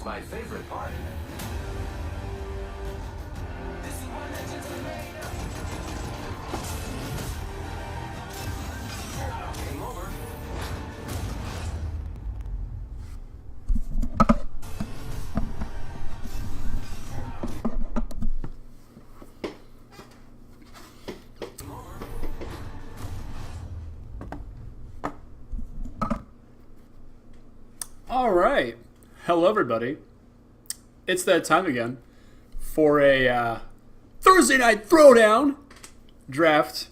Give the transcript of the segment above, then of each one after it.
is my favorite part. This is what legends are made of. Game over. All right. Hello, everybody. It's that time again for a Thursday night Throwdown draft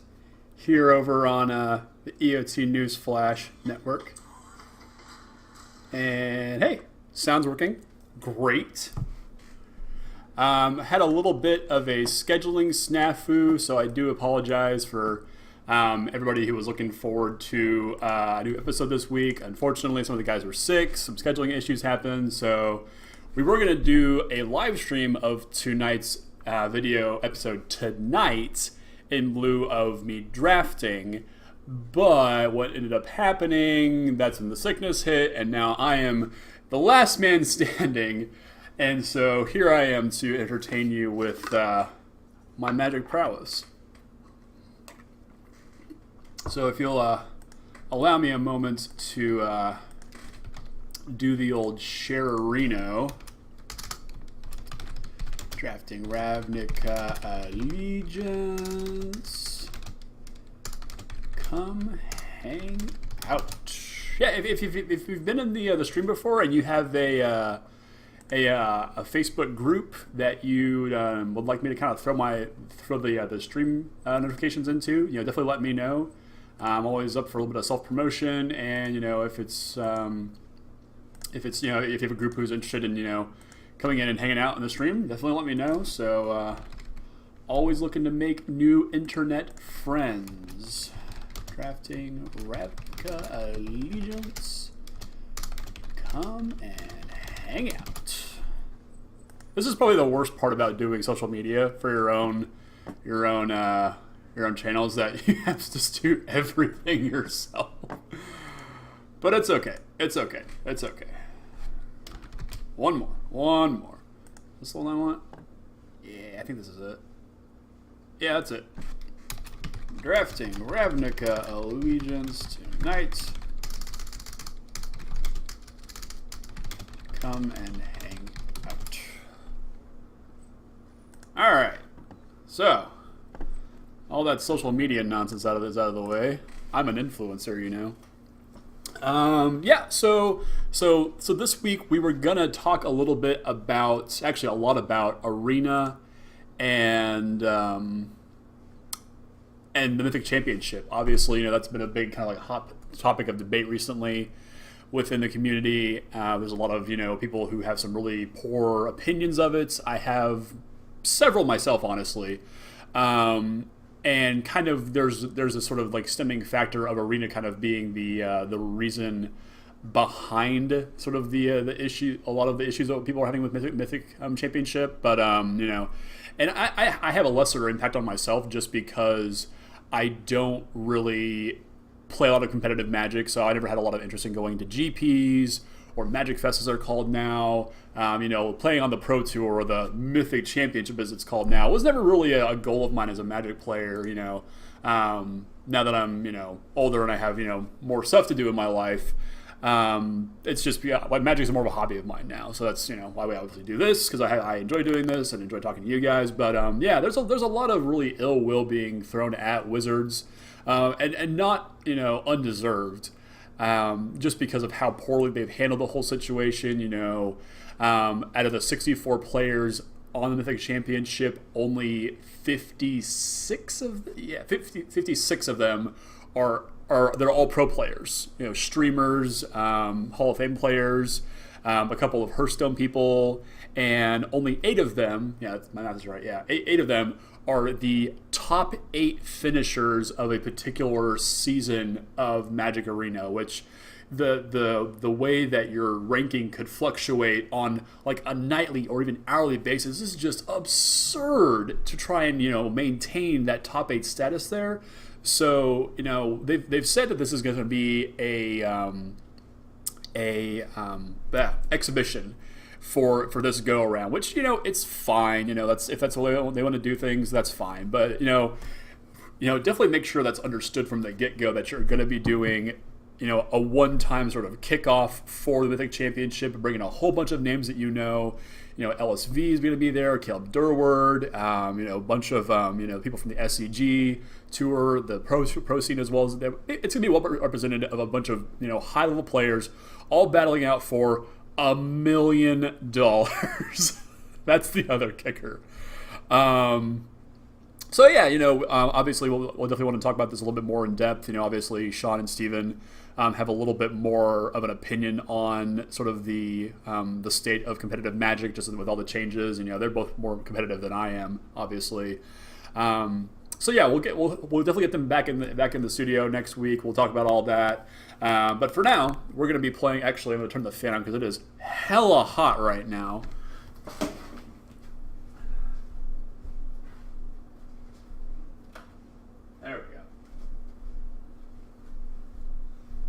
here over on the EOT News Flash Network. And hey, sound's working. Great. Had a little bit of a scheduling snafu, so I do apologize for everybody who was looking forward to a new episode this week. Unfortunately, some of the guys were sick. Some scheduling issues happened. So we were going to do a live stream of tonight's video episode tonight in lieu of me drafting. But what ended up happening, that's when the sickness hit. And now I am the last man standing. And so here I am to entertain you with my magic prowess. So if you'll allow me a moment to do the old Sharerino. Drafting Ravnica Allegiance. Come hang out. Yeah, if you've been in the stream before and you have a Facebook group that you would like me to kind of throw the stream notifications into, definitely let me know. I'm always up for a little bit of self-promotion, and if you have a group who's interested in coming in and hanging out in the stream, definitely let me know. So always looking to make new internet friends. Drafting Ravnica Allegiance. Come and hang out. This is probably the worst part about doing social media for your own channels, that you have to just do everything yourself. But it's okay. It's okay. One more. This the one I want? Yeah, I think this is it. Yeah, that's it. Drafting Ravnica Allegiance tonight. Come and hang out. Alright. So all that social media nonsense out of the way. I'm an influencer, So this week we were gonna talk a lot about Arena and the Mythic Championship. Obviously, that's been a big kind of like hot topic of debate recently within the community. There's a lot of people who have some really poor opinions of it. I have several myself, honestly. And kind of there's a sort of like stemming factor of Arena kind of being the reason behind sort of the issue, a lot of the issues that people are having with Mythic Championship. But and I have a lesser impact on myself just because I don't really play a lot of competitive Magic, so I never had a lot of interest in going to GPs or Magic Fest as they're called now. Playing on the Pro Tour, or the Mythic Championship as it's called now, was never really a goal of mine as a Magic player. Now that I'm older and I have more stuff to do in my life, it's just Magic is more of a hobby of mine now. So that's why we obviously do this, because I enjoy doing this and enjoy talking to you guys. But there's a lot of really ill will being thrown at Wizards, and not undeserved. Just because of how poorly they've handled the whole situation. Out of the 64 players on the Mythic Championship, only 56 of them are they're all pro players. Streamers, Hall of Fame players, a couple of Hearthstone people, and only 8 of them. Yeah, my math is right. Yeah, eight of them are the top 8 finishers of a particular season of Magic Arena, which the way that your ranking could fluctuate on like a nightly or even hourly basis is just absurd to try and maintain that top 8 status there. So they've said that this is going to be a exhibition for this go around. Which it's fine. That's if that's the way they want to do things, that's fine. But definitely make sure that's understood from the get go that you're going to be doing a one-time sort of kickoff for the Mythic Championship, bringing a whole bunch of names that LSV is going to be there, Caleb Durward, a bunch of people from the SCG tour, the pro scene as well as it's going to be well represented of a bunch of high-level players all battling out for $1 million. That's the other kicker. So yeah, obviously we'll definitely want to talk about this a little bit more in depth. Obviously Sean and Steven have a little bit more of an opinion on sort of the state of competitive Magic, just with all the changes. They're both more competitive than I am, obviously. So yeah, we'll definitely get them back in the studio next week. We'll talk about all that. But for now, we're going to be playing. Actually, I'm going to turn the fan on because it is hella hot right now.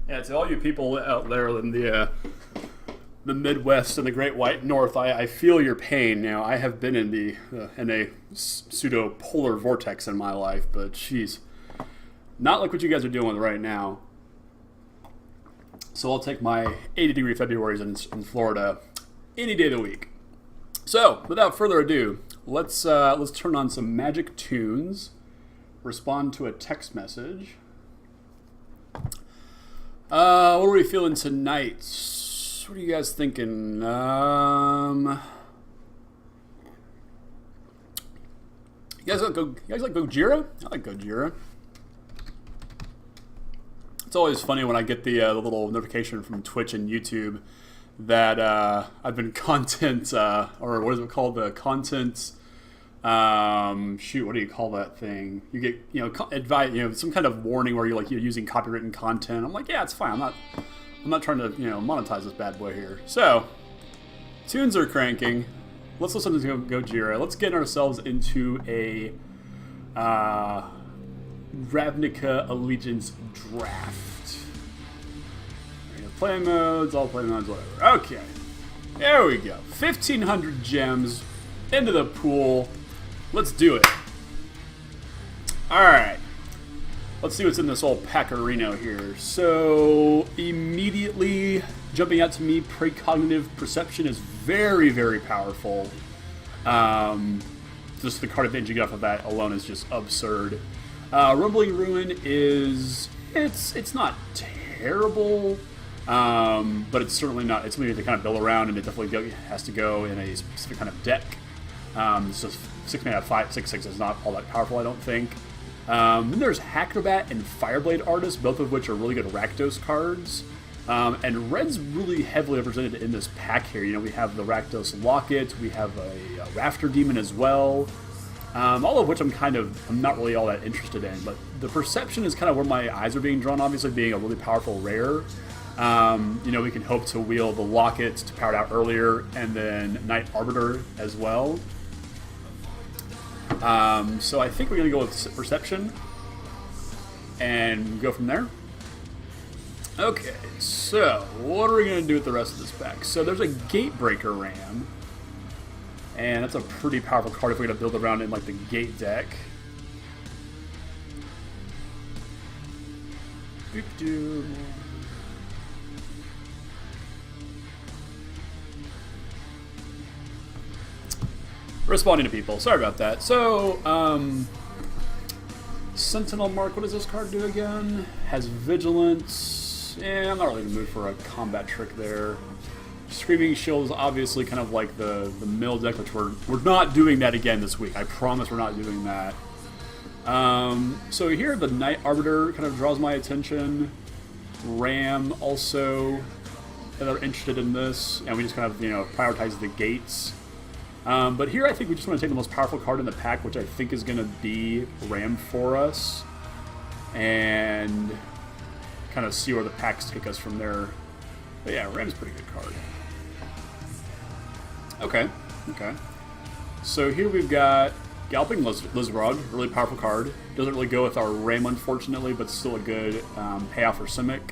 Yeah, to all you people out there in the Midwest and the Great White North, I feel your pain. I have been in a pseudo polar vortex in my life, but geez, not like what you guys are doing right now. So I'll take my 80-degree Februarys in Florida any day of the week. So without further ado, let's turn on some Magic tunes. Respond to a text message. What are we feeling tonight? What are you guys thinking? You guys like Gojira? I like Gojira. It's always funny when I get the little notification from Twitch and YouTube that I've been content, or what is it called? The content. What do you call that thing? You get, advice, some kind of warning where you're using copywritten content. I'm like, yeah, it's fine. I'm not trying to, monetize this bad boy here. So, tunes are cranking. Let's listen to Gojira. Let's get ourselves into a Ravnica Allegiance draft. Play modes, all play modes, whatever. Okay, there we go. 1,500 gems into the pool. Let's do it. Alright. Let's see what's in this old Packarino here. So, immediately jumping out to me, Precognitive Perception is very, very powerful. Just the card advantage you get off of that alone is just absurd. Rumbling Ruin is... It's not terrible, but it's certainly not... It's something to kind of build around, and it definitely has to go in a specific kind of deck. So 6 mana 5/6/6 is not all that powerful, I don't think. Then there's Hackrobat and Fireblade Artist, both of which are really good Rakdos cards. And red's really heavily represented in this pack here. We have the Rakdos Locket, we have a Rafter Demon as well. All of which I'm not really all that interested in, but the Perception is kind of where my eyes are being drawn, obviously being a really powerful rare. We can hope to wheel the Locket to power it out earlier, and then Night Arbiter as well. So I think we're going to go with Perception and go from there. Okay, so what are we going to do with the rest of this pack? So there's a Gatebreaker Ram, and that's a pretty powerful card if we're going to build around in like the Gate deck. Responding to people. Sorry about that. So, Sentinel Mark, what does this card do again? Has Vigilance. I'm not really in the mood for a combat trick there. Screaming Shield is obviously kind of like the mill deck, which we're not doing that again this week. I promise we're not doing that. So here, the Night Arbiter kind of draws my attention. Ram also, that are interested in this. And we just kind of, prioritize the gates. But here I think we just want to take the most powerful card in the pack, which I think is going to be Ram for us, and kind of see where the packs take us from there. But yeah, Ram's a pretty good card. Okay. So here we've got Galloping Lizard, really powerful card. Doesn't really go with our Ram, unfortunately, but still a good payoff for Simic.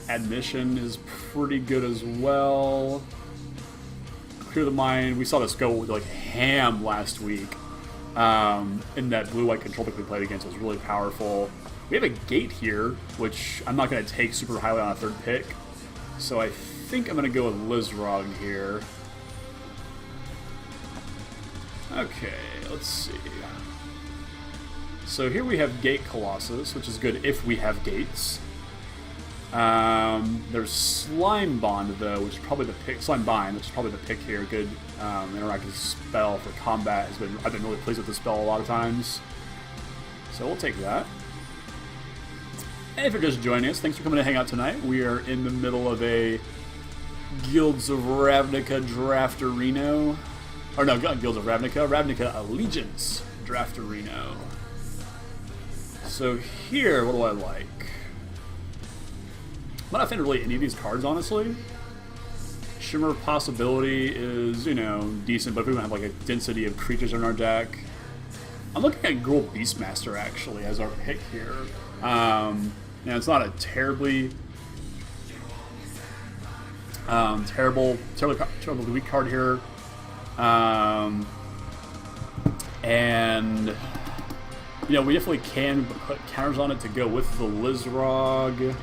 Admission is pretty good as well. Clear the Mind. We saw this go like ham last week in that blue-white control deck we played against. It was really powerful. We have a Gate here, which I'm not going to take super highly on a third pick. So I think I'm going to go with Lizrog here. Okay, let's see. So here we have Gate Colossus, which is good if we have gates. There's Slime Bond, though, which is probably the pick. Slime Bind, which is probably the pick here. Good interactive spell for combat. I've been really pleased with this spell a lot of times. So we'll take that. And if you're just joining us, thanks for coming to hang out tonight. We are in the middle of a Guilds of Ravnica Drafterino. Or no, not Guilds of Ravnica. Ravnica Allegiance Drafterino. So here, what do I like? I'm not a fan of really any of these cards, honestly. Shimmer of Possibility is, you know, decent, but if we don't have like a density of creatures in our deck. I'm looking at Gruul Beastmaster, actually, as our pick here. Now, it's not a terribly weak card here. And, you know, we definitely can put counters on it to go with the Lizrog.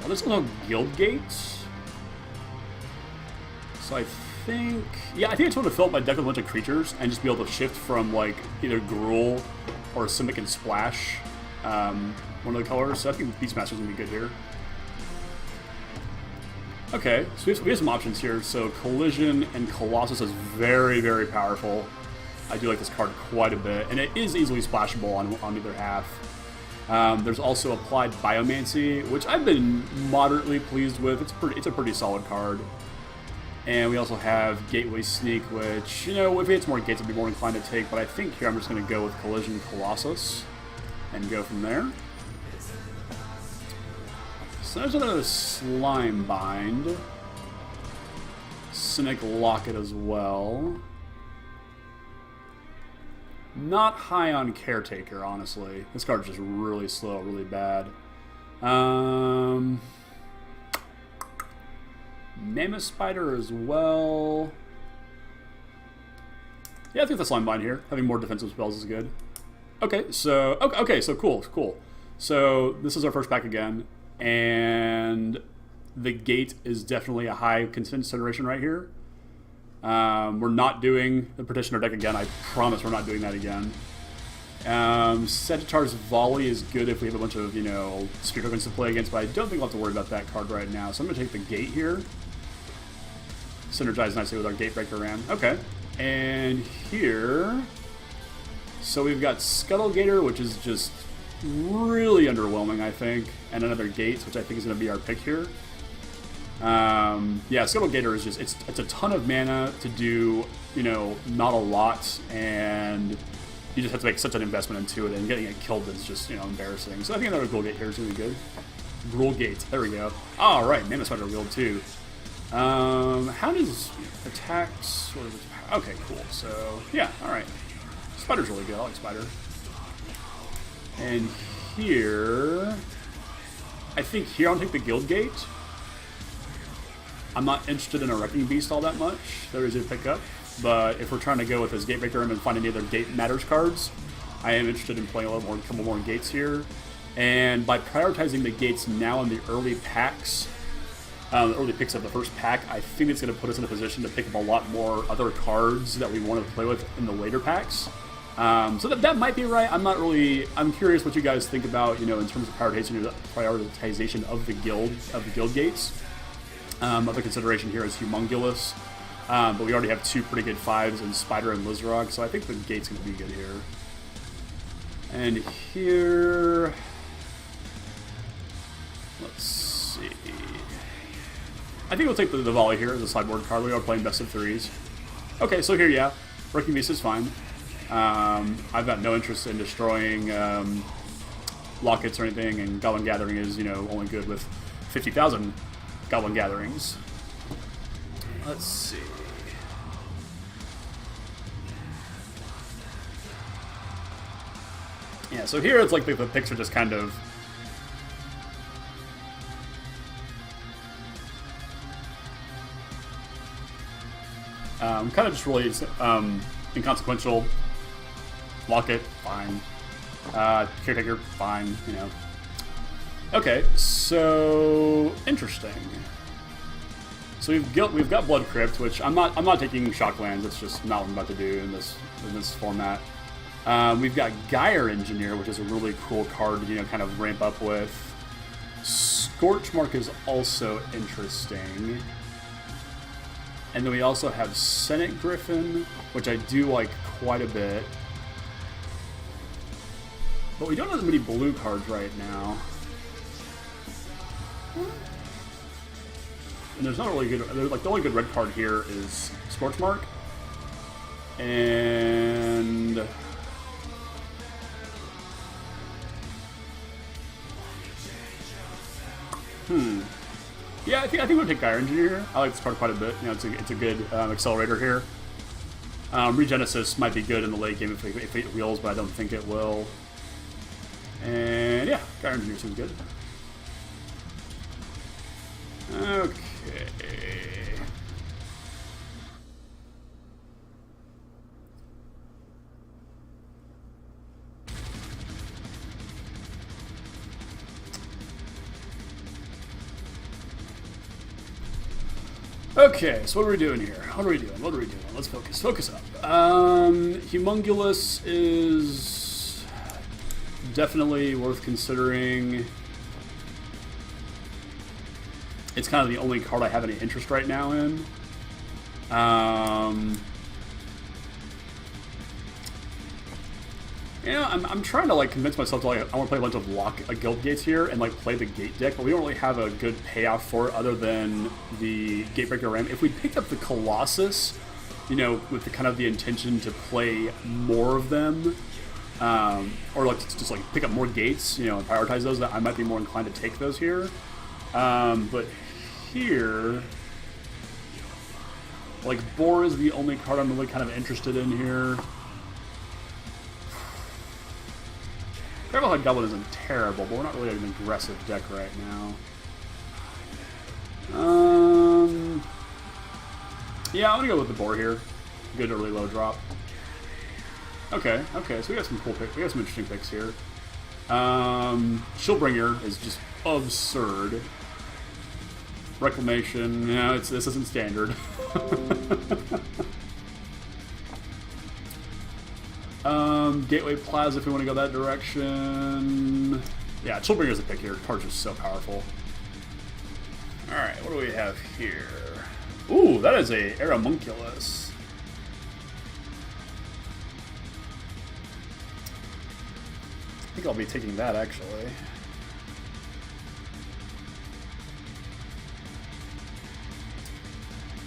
Oh, there's no Guild Gates. So I think... Yeah, I think I just want to fill up my deck with a bunch of creatures and just be able to shift from, like, either Gruul or Simic and Splash, one of the colors. So I think Beastmaster's going to be good here. Okay, so we have some options here. So Collision and Colossus is very, very powerful. I do like this card quite a bit, and it is easily splashable on either half. There's also Applied Biomancy, which I've been moderately pleased with. It's a pretty solid card. And we also have Gateway Sneak, which, you know, if it hits more gates, I'd be more inclined to take. But I think here I'm just going to go with Collision Colossus and go from there. So there's another Slime Bind. Cynic Locket as well. Not high on Caretaker, honestly. This card's just really slow, really bad. Mammoth Spider as well. Yeah, I think the Slime Bind here. Having more defensive spells is good. Okay, so cool. So this is our first pack again, and the Gate is definitely a high consideration right here. We're not doing the Petitioner deck again. I promise we're not doing that again. Sagittarius Volley is good if we have a bunch of, you know, Spirit Tokens to play against, but I don't think we'll have to worry about that card right now. So I'm going to take the Gate here. Synergize nicely with our Gatebreaker Ram. Okay. And here... So we've got Scuttlegator, which is just really underwhelming, I think. And another Gates, which I think is going to be our pick here. Yeah, Scuttlegator is just, it's a ton of mana to do, you know, not a lot, and you just have to make such an investment into it, and getting it killed is just, you know, embarrassing. So I think another Gruul Gate here is going to be good. Gruul Gate, there we go. Alright, Mammoth Spider wheeled too. How does attacks, what is it? Okay, cool, so, yeah, alright. Spider's really good, I like Spider. And here, I think here I'll take the Guild Gate. I'm not interested in a Wrecking Beast all that much. There is a pickup, but if we're trying to go with this Gatebreaker and find any other Gate Matters cards, I am interested in playing a couple more gates here. And by prioritizing the gates now in the early packs, early picks of the first pack, I think it's going to put us in a position to pick up a lot more other cards that we want to play with in the later packs. So that might be right. I'm curious what you guys think about, you know, in terms of prioritization of the guild gates. Other consideration here is Humongulous, but we already have two pretty good 5s in Spider and Lizrog, so I think the gate's going to be good here. And here, let's see. I think we'll take the Volley here as a sideboard card. We are playing best of 3s. Okay, so here, yeah, Wrecking Beast is fine. I've got no interest in destroying Lockets or anything, and Goblin Gathering is, you know, only good with 50,000 Goblin Gatherings. Let's see. Yeah, so here it's like the picks are just kind of... kind of just really inconsequential. Lock it, fine. Caretaker, fine, you know. Okay, so interesting. So we've got Blood Crypt, which I'm not taking Shocklands. It's just not what I'm about to do in this format. We've got Gyre Engineer, which is a really cool card to kind of ramp up with. Scorchmark is also interesting. And then we also have Senate Griffin, which I do like quite a bit. But we don't have as many blue cards right now. And there's not really good... Like, the only good red card here is Scorchmark. And... Yeah, I think we'll take Gyre Engineer. I like this card quite a bit. It's a good accelerator here. Regenesis might be good in the late game if it wheels, but I don't think it will. And yeah, Gyre Engineer seems good. Okay. Okay, so what are we doing here? What are we doing? Let's focus. Focus up. Humongulous is definitely worth considering. It's kind of the only card I have any interest right now in. I'm trying to convince myself to I want to play a bunch of Guild Gates here and play the Gate deck, but we don't really have a good payoff for it other than the Gatebreaker Ram. If we picked up the Colossus, with the intention to play more of them, or just pick up more gates, and prioritize those, that I might be more inclined to take those here. But here, Boar is the only card I'm really kind of interested in here. Gravelhead Goblin isn't terrible, but we're not really an aggressive deck right now. Yeah, I'm gonna go with the Boar here. Good early low drop. Okay, so we got some cool picks. We got some interesting picks here. Shieldbringer is just absurd. Reclamation, this isn't standard. Gateway Plaza if we want to go that direction. Yeah, Chillbringer's a pick here. Card's just so powerful. Alright, what do we have here? Ooh, that is a Aeromunculus. I think I'll be taking that, actually.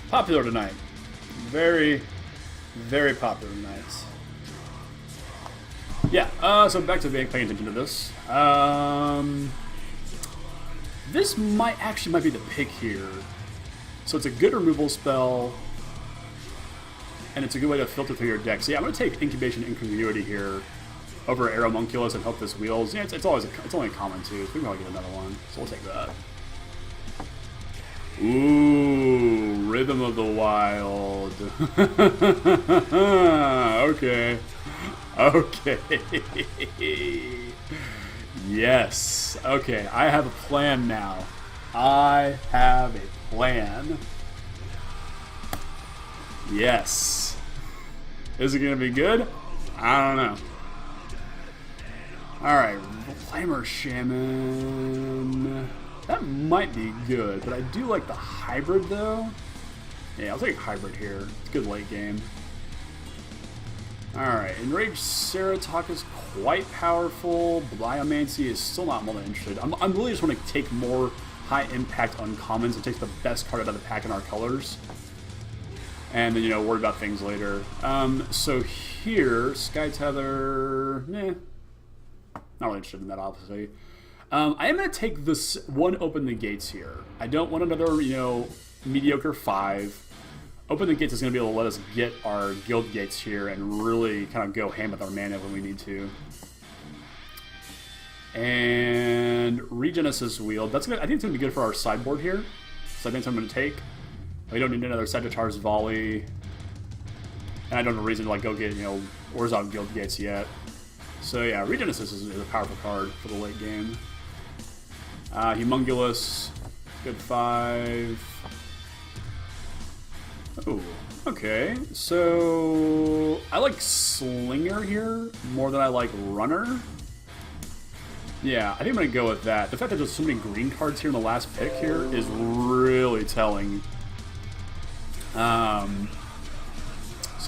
Popular tonight. Very, very popular tonight. Yeah, so back to paying attention to this. This might be the pick here. So it's a good removal spell, and it's a good way to filter through your deck. So yeah, I'm going to take Incubation Incongruity here over Aeromunculus and hope this wheels. Yeah, it's only a common too, so we can probably get another one. So we'll take that. Ooh, Rhythm of the Wild. Okay. Yes. Okay, I have a plan now. I have a plan. Yes. Is it going to be good? I don't know. Alright, Flamer Shaman. That might be good, but I do like the hybrid though. Yeah, I'll take hybrid here. It's good late game. Alright, Enraged Ceratok is quite powerful. Biomancy is still not more than interested. I'm really just want to take more high impact uncommons and take the best card out of the pack in our colors. And then, worry about things later. So here, Sky Tether, not really interested in that, obviously. I am going to take this one Open the Gates here. I don't want another, mediocre 5. Open the Gates is going to be able to let us get our Guild Gates here and really kind of go ham with our mana when we need to. And Regenesis Wheel. That's gonna. I think it's gonna be good for our sideboard here. So I think I'm gonna take. We don't need another Sagittarius Volley. And I don't have a reason to like go get, you know, Orzhov Guild Gates yet. So yeah, Regenesis is a powerful card for the late game. Humongulous, good 5. Oh, okay. So I like Slinger here more than I like Runner. Yeah, I think I'm gonna go with that. The fact that there's so many green cards here in the last pick here is really telling. So I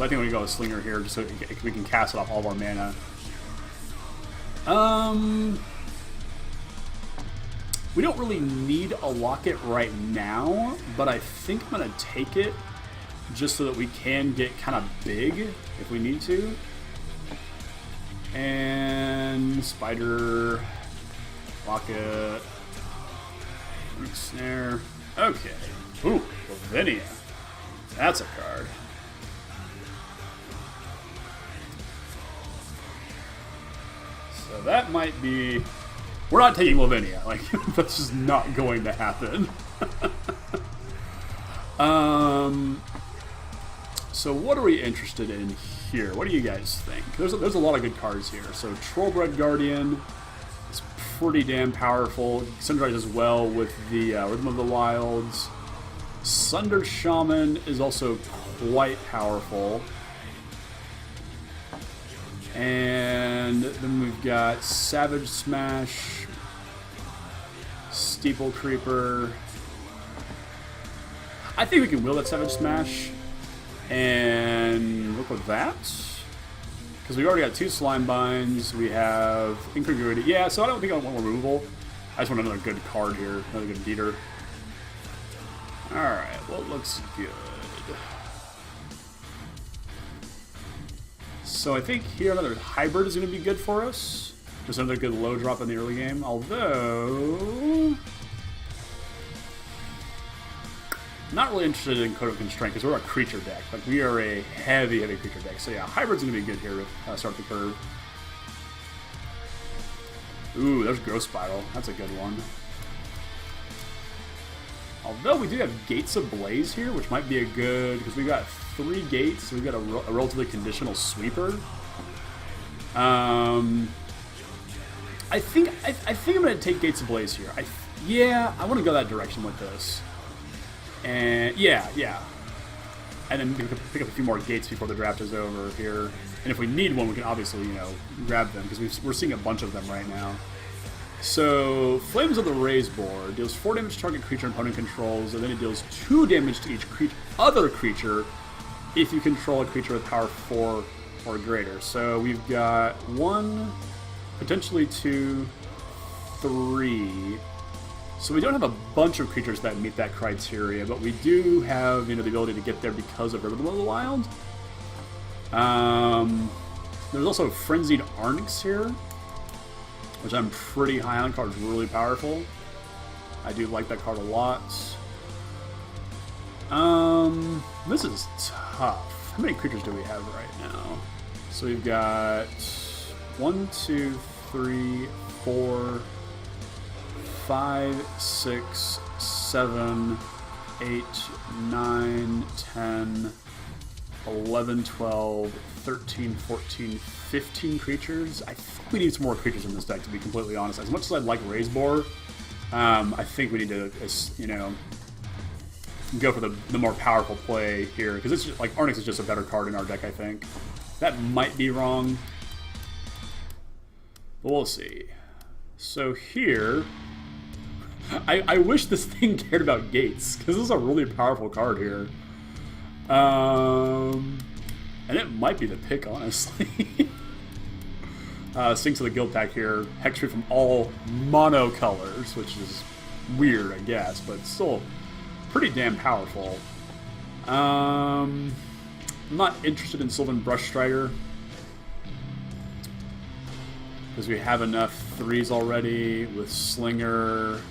think I'm gonna go with Slinger here just so we can cast it off all of our mana. We don't really need a Locket right now, but I think I'm gonna take it just so that we can get kind of big if we need to. And Spider, Locket, Root Snare. Okay. Ooh, Lavinia. That's a card. So that might be... We're not taking Lavinia. Like, that's just not going to happen. So what are we interested in here? What do you guys think? There's a lot of good cards here. So Trollbred Guardian is pretty damn powerful. Synergizes well with the Rhythm of the Wilds. Sunder Shaman is also quite powerful. And then we've got Savage Smash, Steeple Creeper. I think we can wheel that Savage Smash and work with that. Because we've already got 2 Slime Binds. We have Incongruity. Yeah, so I don't think I want removal. I just want another good card here, another good beater. Alright, what looks good? So I think here another Hybrid is going to be good for us. Just another good low drop in the early game. Although... not really interested in Code of Constraint because we're a creature deck. Like, we are a heavy, heavy creature deck. So yeah, Hybrid's going to be good here to start the curve. Ooh, there's Growth Spiral. That's a good one. Although we do have Gates of Blaze here, which might be a good... because we've got 3 gates, so we've got a relatively conditional sweeper. I think I'm going to take Gates of Blaze here. Yeah, I want to go that direction with this. And yeah. And then we can pick up a few more gates before the draft is over here. And if we need one, we can obviously, you know, grab them because we're seeing a bunch of them right now. So, Flames of the Raise board deals 4 damage to target creature opponent controls, and then it deals 2 damage to each other creature if you control a creature with power 4 or greater. So we've got 1, potentially 2, 3. So we don't have a bunch of creatures that meet that criteria, but we do have, you know, the ability to get there because of Rhythm of the Wild. There's also Frenzied Arnix here, which I'm pretty high on. Card's really powerful. I do like that card a lot. This is tough. How many creatures do we have right now? So we've got 1, 2, 3, 4, 5, 6, 7, 8, 9, 10, 11, 12, 13, 14, 15 creatures. I think we need some more creatures in this deck, to be completely honest. As much as I'd like Raise Boar, I think we need to, you know, go for the more powerful play here, because it's just, like, Arnix is just a better card in our deck, I think. That might be wrong, but we'll see. So here, I wish this thing cared about gates, because this is a really powerful card here. And it might be the pick, honestly. Sinks of the Guild Pack here, Hexproof from all mono colors, which is weird, I guess, but still pretty damn powerful. I'm not interested in Sylvan Brush Strider, because we have enough 3s already with Slinger.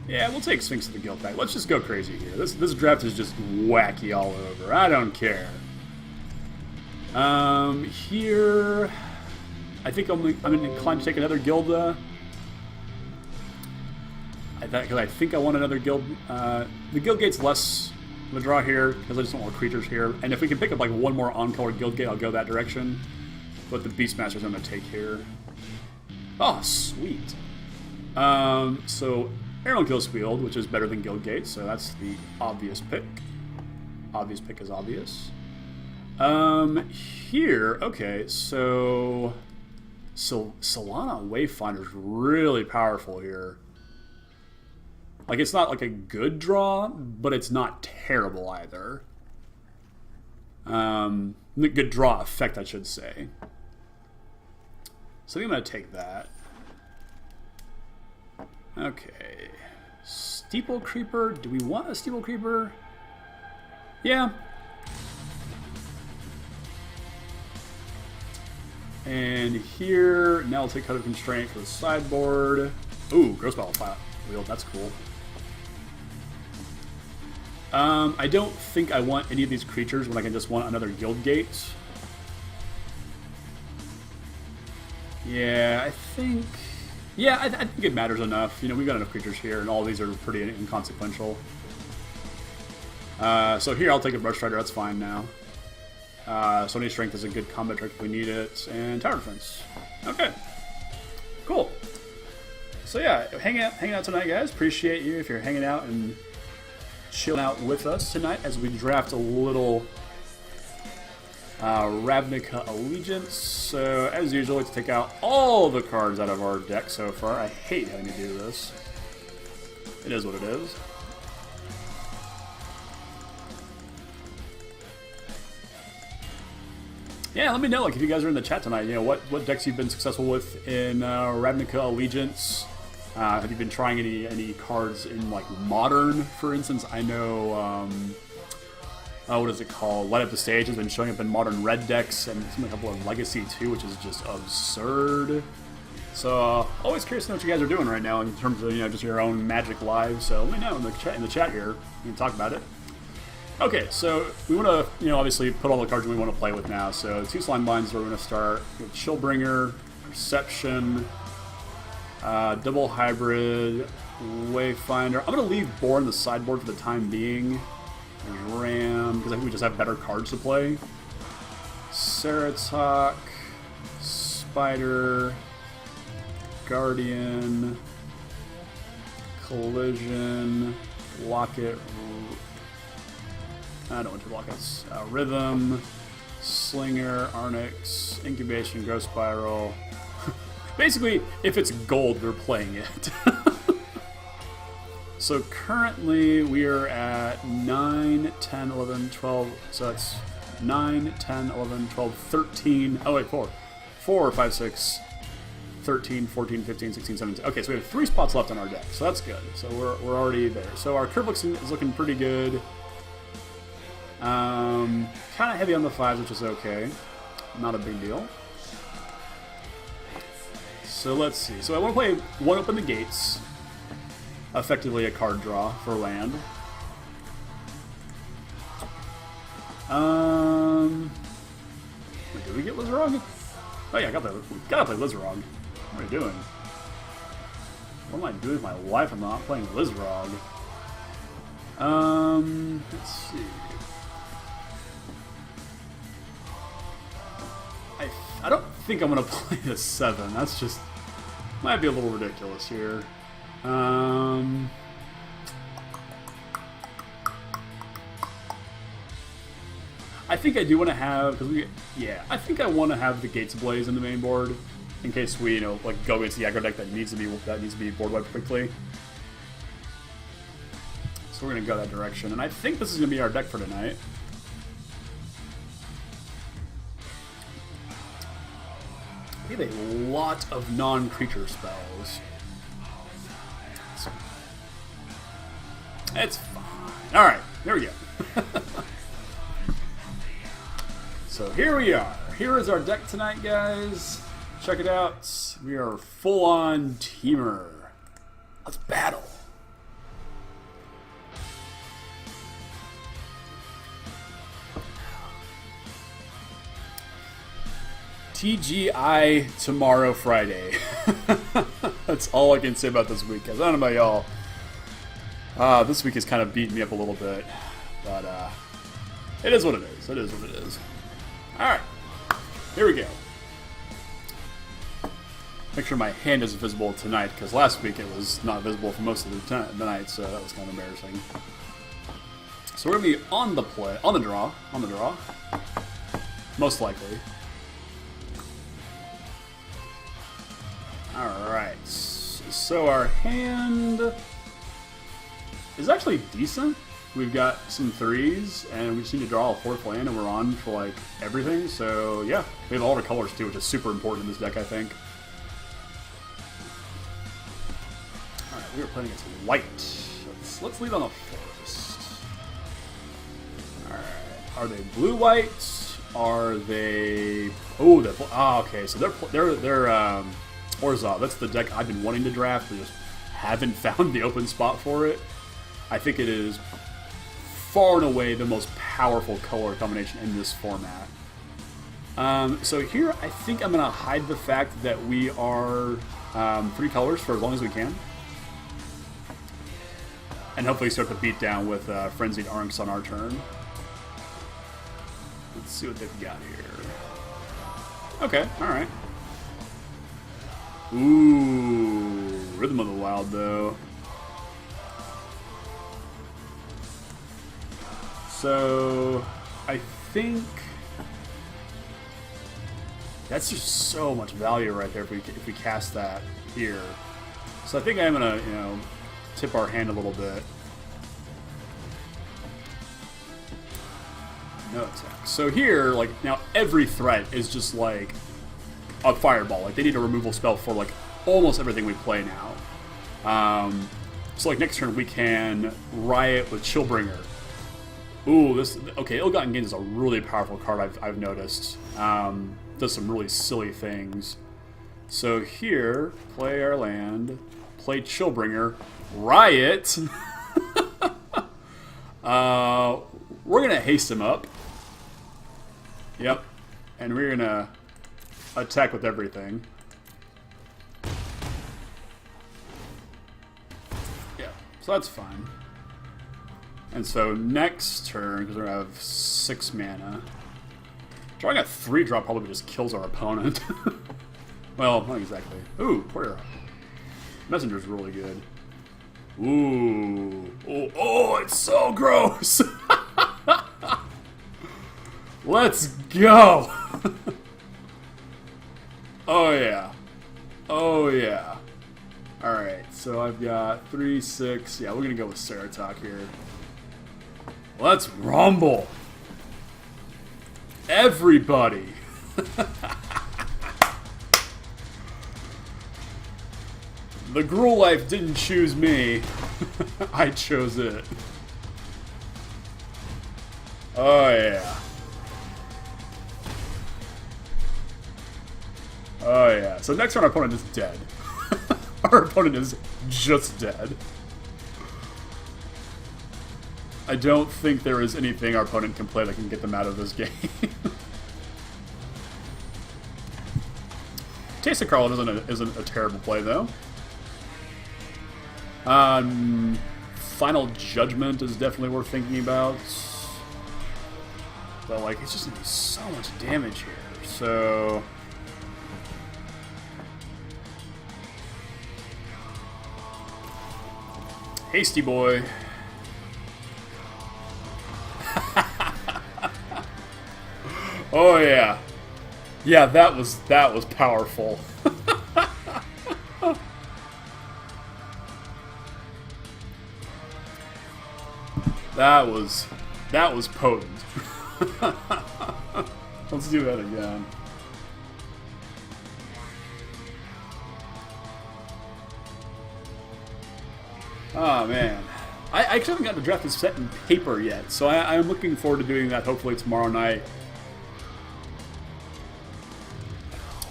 Yeah, we'll take Sphinx of the Guild Pack. Let's just go crazy here. This draft is just wacky all over. I don't care. Here, I think I'm inclined to take another Gilda. Because I think I want another guild. The guild gate's less of a draw here, because I just want more creatures here. And if we can pick up like one more on-color guild gate, I'll go that direction. But the Beastmaster's I'm going to take here. Oh, sweet. So Arrow Kills Field, which is better than Guild Gate, so that's the obvious pick. Obvious pick is obvious. Here, okay, so Solana Wayfinder's really powerful here. Like, it's not like a good draw, but it's not terrible either. Good draw effect, I should say. So I think I'm going to take that. Okay. Steeple Creeper. Do we want a Steeple Creeper? Yeah. And here, now I'll take Cut of Constraint for the sideboard. Ooh, Gross Battle Wheel. That's cool. I don't think I want any of these creatures when I can just want another Guild Gate. Yeah, I think... Yeah, I think it matters enough. You know, we've got enough creatures here, and all these are pretty inconsequential. So here, I'll take a Brush Strider. That's fine now. Sony Strength is a good combat trick if we need it. And Tower Defense. Okay. Cool. So yeah, hanging out tonight, guys. Appreciate you if you're hanging out and chilling out with us tonight as we draft a little Ravnica Allegiance. So, as usual, let's take out all the cards out of our deck so far. I hate having to do this. It is what it is. Yeah, let me know, like, if you guys are in the chat tonight, you know, what decks you've been successful with in Ravnica Allegiance. Have you been trying any cards in, like, Modern, for instance? I know, what is it called? Light Up the Stage has been showing up in Modern Red decks, and a couple of Legacy too, which is just absurd. So, always curious to know what you guys are doing right now in terms of, you know, just your own Magic live. So let me know in the chat here. We can talk about it. Okay, so we want to, you know, obviously put all the cards we want to play with now. So 2 Slime Binds we're going to start with Chillbringer, Perception, Double Hybrid, Wayfinder. I'm going to leave Boar on the sideboard for the time being. Ram, because I think we just have better cards to play. Ceratok, Spider, Guardian, Collision, Locket. I don't want to Lockets. Rhythm, Slinger, Arnix, Incubation, Ghost Spiral. Basically, if it's gold, we're playing it. So currently we are at 9, 10, 11, 12, so that's 9, 10, 11, 12, 13, oh wait, 4, 5, 6, 13, 14, 15, 16, 17. Okay, so we have 3 spots left on our deck, so that's good. So we're already there. So our curve is looking pretty good. Kind of heavy on the 5s, which is okay. Not a big deal. So let's see. So I want to play 1 Open the Gates. Effectively a card draw for land. Wait, did we get Lizarog? Oh yeah, gotta play Lizarog. What are you doing? What am I doing with my life? I'm not playing Lizarog. Let's see. I don't think I'm gonna play the 7. That's just might be a little ridiculous here. I think I do want to have, I think I want to have the Gates Blaze in the main board in case we, you know, like go against the aggro deck that needs to be board wiped quickly. So we're gonna go that direction, and I think this is gonna be our deck for tonight. We have a lot of non-creature spells. It's fine. Alright, here we go. So here we are. Here is our deck tonight, guys. Check it out. We are full-on teamer. Let's battle. TGI tomorrow, Friday. That's all I can say about this week, guys. I don't know about y'all. This week has kind of beaten me up a little bit, but it is what it is. It is what it is. All right, here we go. Make sure my hand is visible tonight, because last week it was not visible for most of the night, so that was kind of embarrassing. So we're gonna be on the draw, most likely. All right, so our hand is actually decent. We've got some threes, and we just need to draw a fourth land, and we're on for like everything. So yeah, we have all the colors too, which is super important in this deck, I think. All right, we are playing against white. Let's lead on the forest. All right, are they blue-white? Are they? Oh, they're okay. So they're Orzhov. That's the deck I've been wanting to draft, but just haven't found the open spot for it. I think it is far and away the most powerful color combination in this format. So here, I think I'm going to hide the fact that we are 3 colors for as long as we can. And hopefully start the beatdown with Frenzied Arcs on our turn. Let's see what they've got here. Okay, alright. Ooh, Rhythm of the Wild, though. So, I think that's just so much value right there if we cast that here. So I think I'm gonna, tip our hand a little bit. No attack. So here, like, now every threat is just like a fireball. Like, they need a removal spell for like almost everything we play now. So like next turn we can Riot with Chillbringer. Ooh, okay, Ill-Gotten Gains is a really powerful card I've noticed. Does some really silly things. So here, play our land, play Chillbringer, Riot. We're gonna haste him up. Yep, and we're gonna attack with everything. Yeah, so that's fine. And so next turn, because we're gonna have 6 mana, drawing a 3-drop probably just kills our opponent. Well, not exactly. Ooh, Warrior. Messenger's really good. Ooh. Oh, it's so gross! Let's go! Oh yeah. Oh yeah. Alright, so I've got 3, 6. Yeah, we're gonna go with Ceratok here. Let's rumble! Everybody! The Gruul Life didn't choose me. I chose it. Oh yeah. Oh yeah. So next turn our opponent is dead. Our opponent is just dead. I don't think there is anything our opponent can play that can get them out of this game. Taste of Carlin isn't a terrible play, though. Final Judgment is definitely worth thinking about. But, like, it's just going to be so much damage here. So... Hasty boy. Oh yeah. Yeah, that was powerful. That was potent. Let's do that again. Oh man. I actually haven't gotten to draft this set in paper yet, so I'm looking forward to doing that hopefully tomorrow night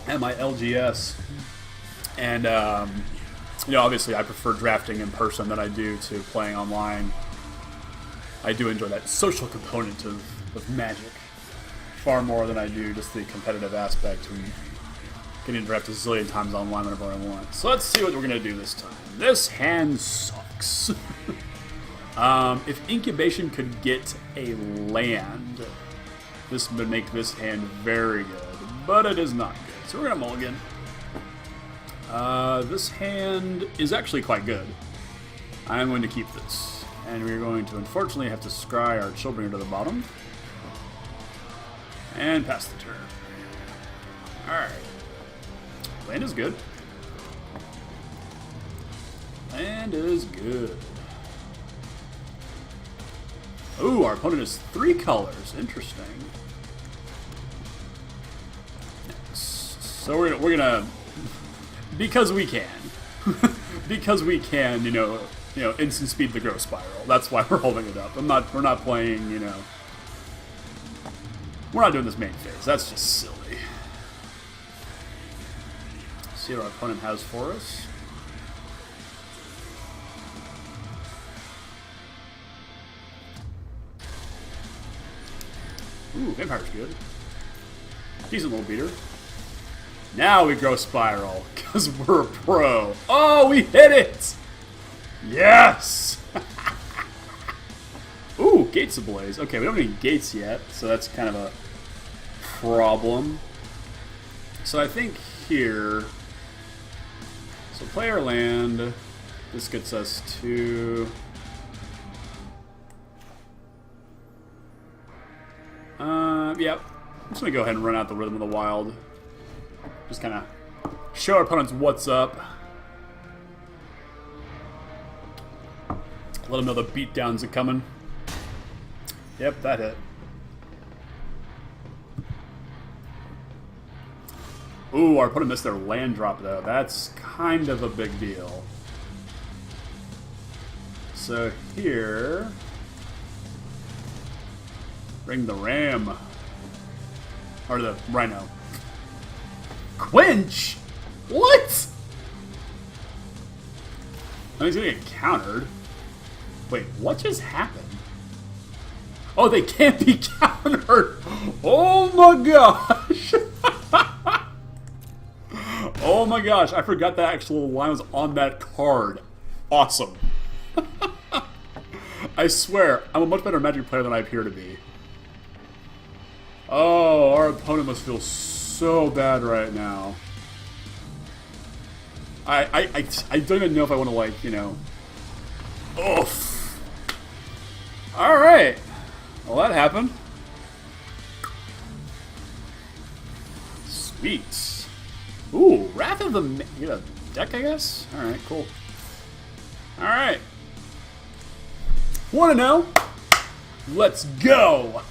at my LGS. And, obviously I prefer drafting in person than I do to playing online. I do enjoy that social component of Magic far more than I do just the competitive aspect and getting to draft a zillion times online whenever I want. So let's see what we're going to do this time. This hand sucks. If incubation could get a land, this would make this hand very good, but it is not good. So we're gonna mulligan. This hand is actually quite good. I'm going to keep this, and we're going to unfortunately have to scry our Chillbringer to the bottom and pass the turn. All right, land is good. Land is good. Ooh, our opponent is 3 colors. Interesting. So we're gonna because we can, because we can, you know, instant speed the growth spiral. That's why we're holding it up. We're not playing, you know. We're not doing this main phase. That's just silly. Let's see what our opponent has for us. Ooh, Vampire's good. Decent little beater. Now we grow Spiral, because we're a pro. Oh, we hit it! Yes! Ooh, Gates Ablaze. Okay, we don't have any gates yet, so that's kind of a problem. So I think here... So play our land. This gets us to... Yep. I'm just going to go ahead and run out the Rhythm of the Wild. Just kind of show our opponents what's up. Let them know the beatdowns are coming. Yep, that hit. Ooh, our opponent missed their land drop, though. That's kind of a big deal. So here... Bring the Ram. Or the Rhino. Quench? What? I mean, he's gonna get countered. Wait, what just happened? Oh, they can't be countered! Oh my gosh! Oh my gosh, I forgot that actual line was on that card. Awesome. I swear, I'm a much better Magic player than I appear to be. Oh, our opponent must feel so bad right now. I don't even know if I want to, like, you know... Oof. Alright. Well, that happened. Sweet. Ooh, Wrath of the... You get a deck, I guess? Alright, cool. Alright. Wanna know? Let's go!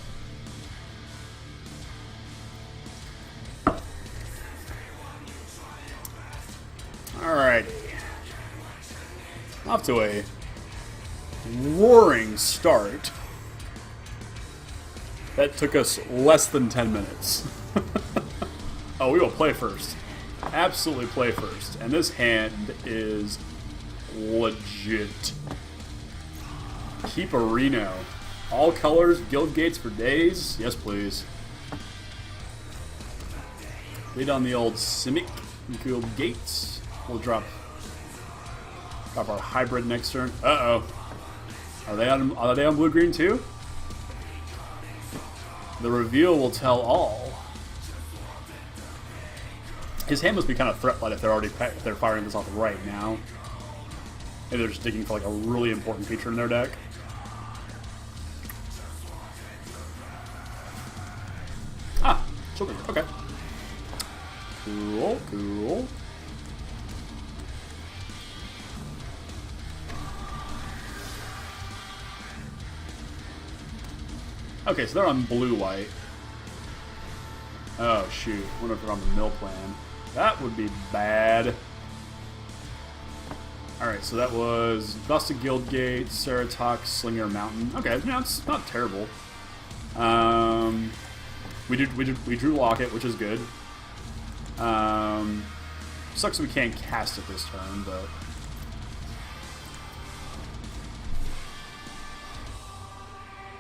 Alrighty. Off to a roaring start. That took us less than 10 minutes. Oh, we will play first. Absolutely play first. And this hand is legit. Keep a Reno. All colors, guild gates for days. Yes, please. Lead on the old Simic guild gates. We'll drop our hybrid next turn. Uh-oh. Are they on blue-green too? The reveal will tell all. His hand must be kind of threat-light if they're firing this off right now. Maybe they're just digging for like a really important feature in their deck. Ah, Chillbringer. Okay. Cool, cool. Okay, so they're on blue-white. Oh, shoot. I wonder if they're on the mill plan. That would be bad. Alright, so that was Busted Guildgate, Ceratox, Slinger Mountain. Okay, yeah, it's not terrible. We drew Locket, which is good. Sucks we can't cast it this turn, but...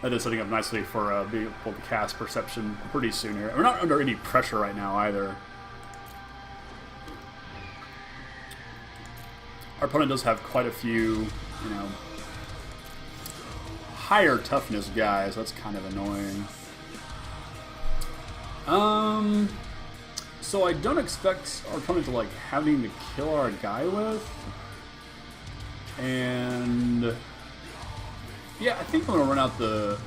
That is setting up nicely for being able to cast Perception pretty soon here. We're not under any pressure right now either. Our opponent does have quite a few, you know, higher toughness guy, so that's kind of annoying. So I don't expect our opponent to like having to kill our guy with, and yeah, I think I'm gonna run out the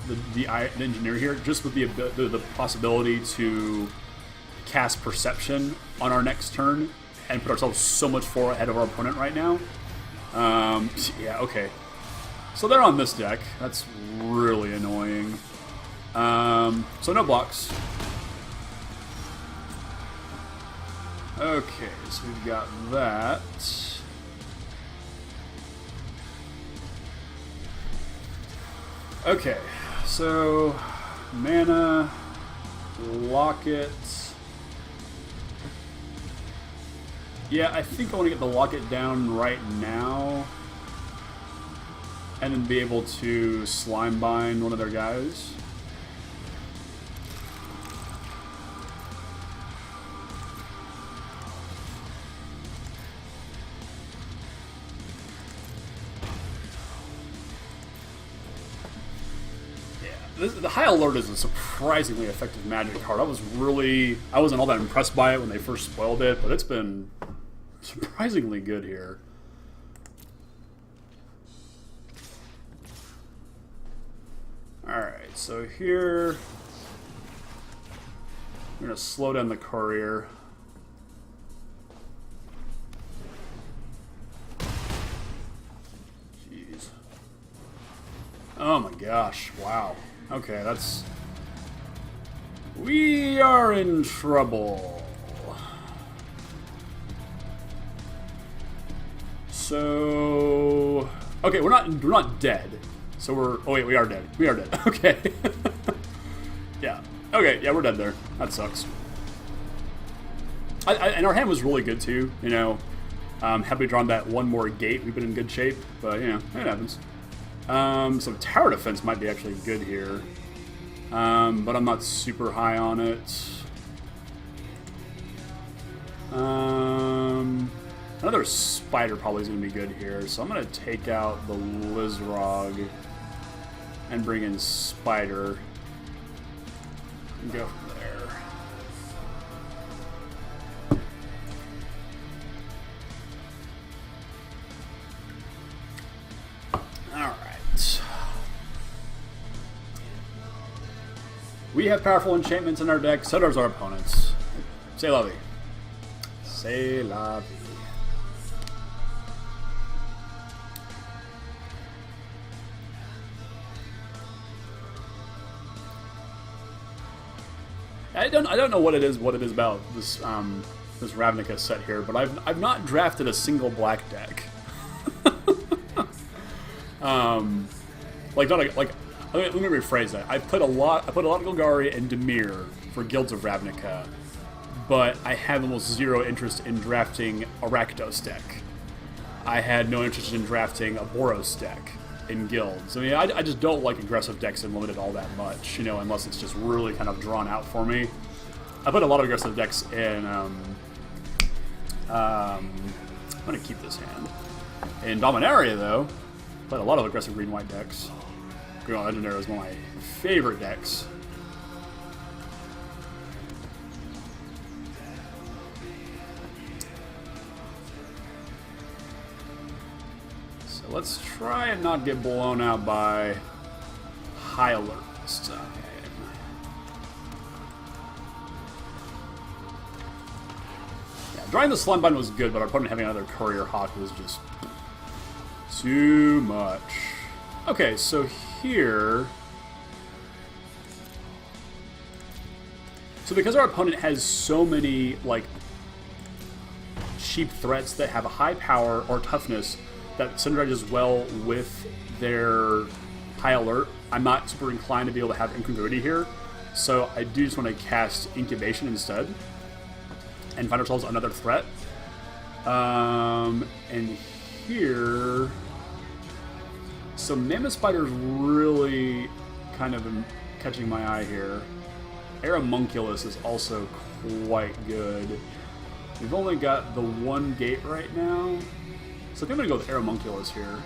engineer here, just with the possibility to cast perception on our next turn and put ourselves so much far ahead of our opponent right now. Yeah, okay. So they're on this deck. That's really annoying. So no blocks. Okay, so we've got that. Okay, so mana, locket. Yeah, I think I want to get the locket down right now, and then be able to slime bind one of their guys. The High Alert is a surprisingly effective magic card. I wasn't all that impressed by it when they first spoiled it, but it's been surprisingly good here. Alright, so here we're going to slow down the courier. Jeez. Oh my gosh, wow. Okay, that's... We are in trouble. So... Okay, we're not dead. So we're... Oh wait, we are dead. We are dead. Okay. Yeah. Okay, yeah, we're dead there. That sucks. And our hand was really good too, you know. Had we drawn that one more gate, we've been in good shape. But, you know, it happens. So tower defense might be actually good here, but I'm not super high on it. Another spider probably is going to be good here, so I'm going to take out the Lizrog and bring in spider and go from there. We have powerful enchantments in our deck, so does our opponents. C'est la vie. C'est la vie. I don't know what it is about this this Ravnica set here, but I've not drafted a single black deck. Let me rephrase that. I put a lot of Golgari and Dimir for Guilds of Ravnica, but I have almost zero interest in drafting a Rakdos deck. I had no interest in drafting a Boros deck in Guilds. I mean, I just don't like aggressive decks in Limited all that much, you know, unless it's just really kind of drawn out for me. I put a lot of aggressive decks in, I'm going to keep this hand. In Dominaria, though, I played a lot of aggressive green-white decks. Green-white Legendary is one of my favorite decks. So let's try and not get blown out by High Alert this time. Yeah, drawing the Slime Bind was good, but our opponent having another Courier Hawk was just too much. Okay, so here... So because our opponent has so many, like, cheap threats that have a high power or toughness that synergizes well with their High Alert, I'm not super inclined to be able to have incongruity here. So I do just want to cast Incubation instead and find ourselves another threat. And here... So Mammoth Spider's really kind of catching my eye here. Aeromunculus is also quite good. We've only got the one gate right now. So I think I'm going to go with Aeromunculus here.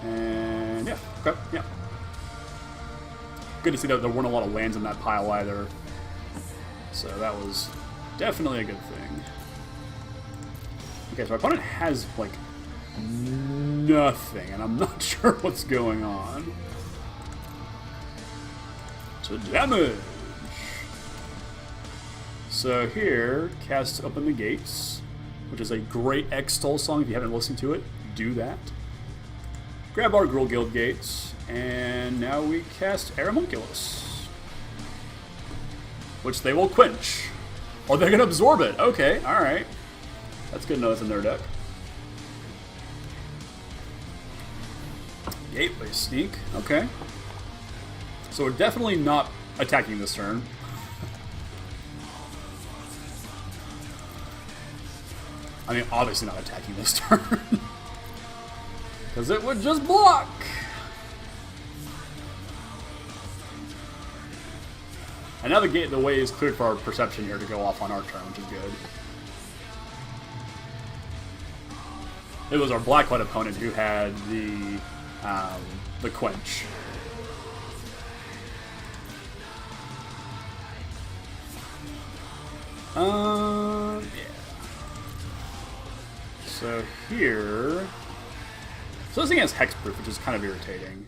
And land. Yeah. Okay. Yeah. Good to see that there weren't a lot of lands in that pile either. So that was definitely a good thing. Okay, so our opponent has, like, nothing, and I'm not sure what's going on. So damage! So here, cast Open the Gates, which is a great X-Toll song. If you haven't listened to it, do that. Grab our Gruul Guild Gates, and now we cast Aeromunculus, which they will quench. Or they're going to absorb it. Okay, alright. That's good to know it's in their deck. Gateway Sneak, okay. So we're definitely not attacking this turn. I mean, obviously not attacking this turn. Because it would just block! And now the way is cleared for our Perception here to go off on our turn, which is good. It was our black-white opponent who had the quench. Yeah. So here... So this thing has hexproof, which is kind of irritating.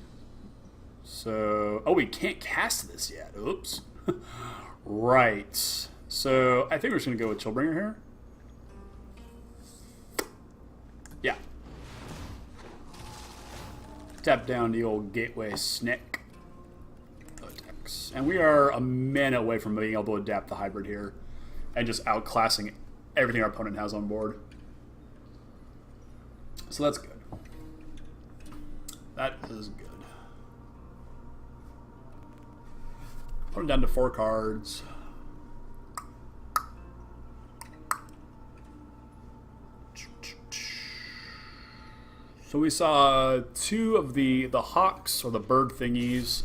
So... Oh, we can't cast this yet. Oops. Right. So I think we're just going to go with Chillbringer here. Yeah. Tap down the old Gateway Sneak. Attacks. And we are a mana away from being able to adapt the hybrid here. And just outclassing everything our opponent has on board. So that's good. That is good. Put him down to 4 cards. So we saw 2 of the hawks, or the bird thingies.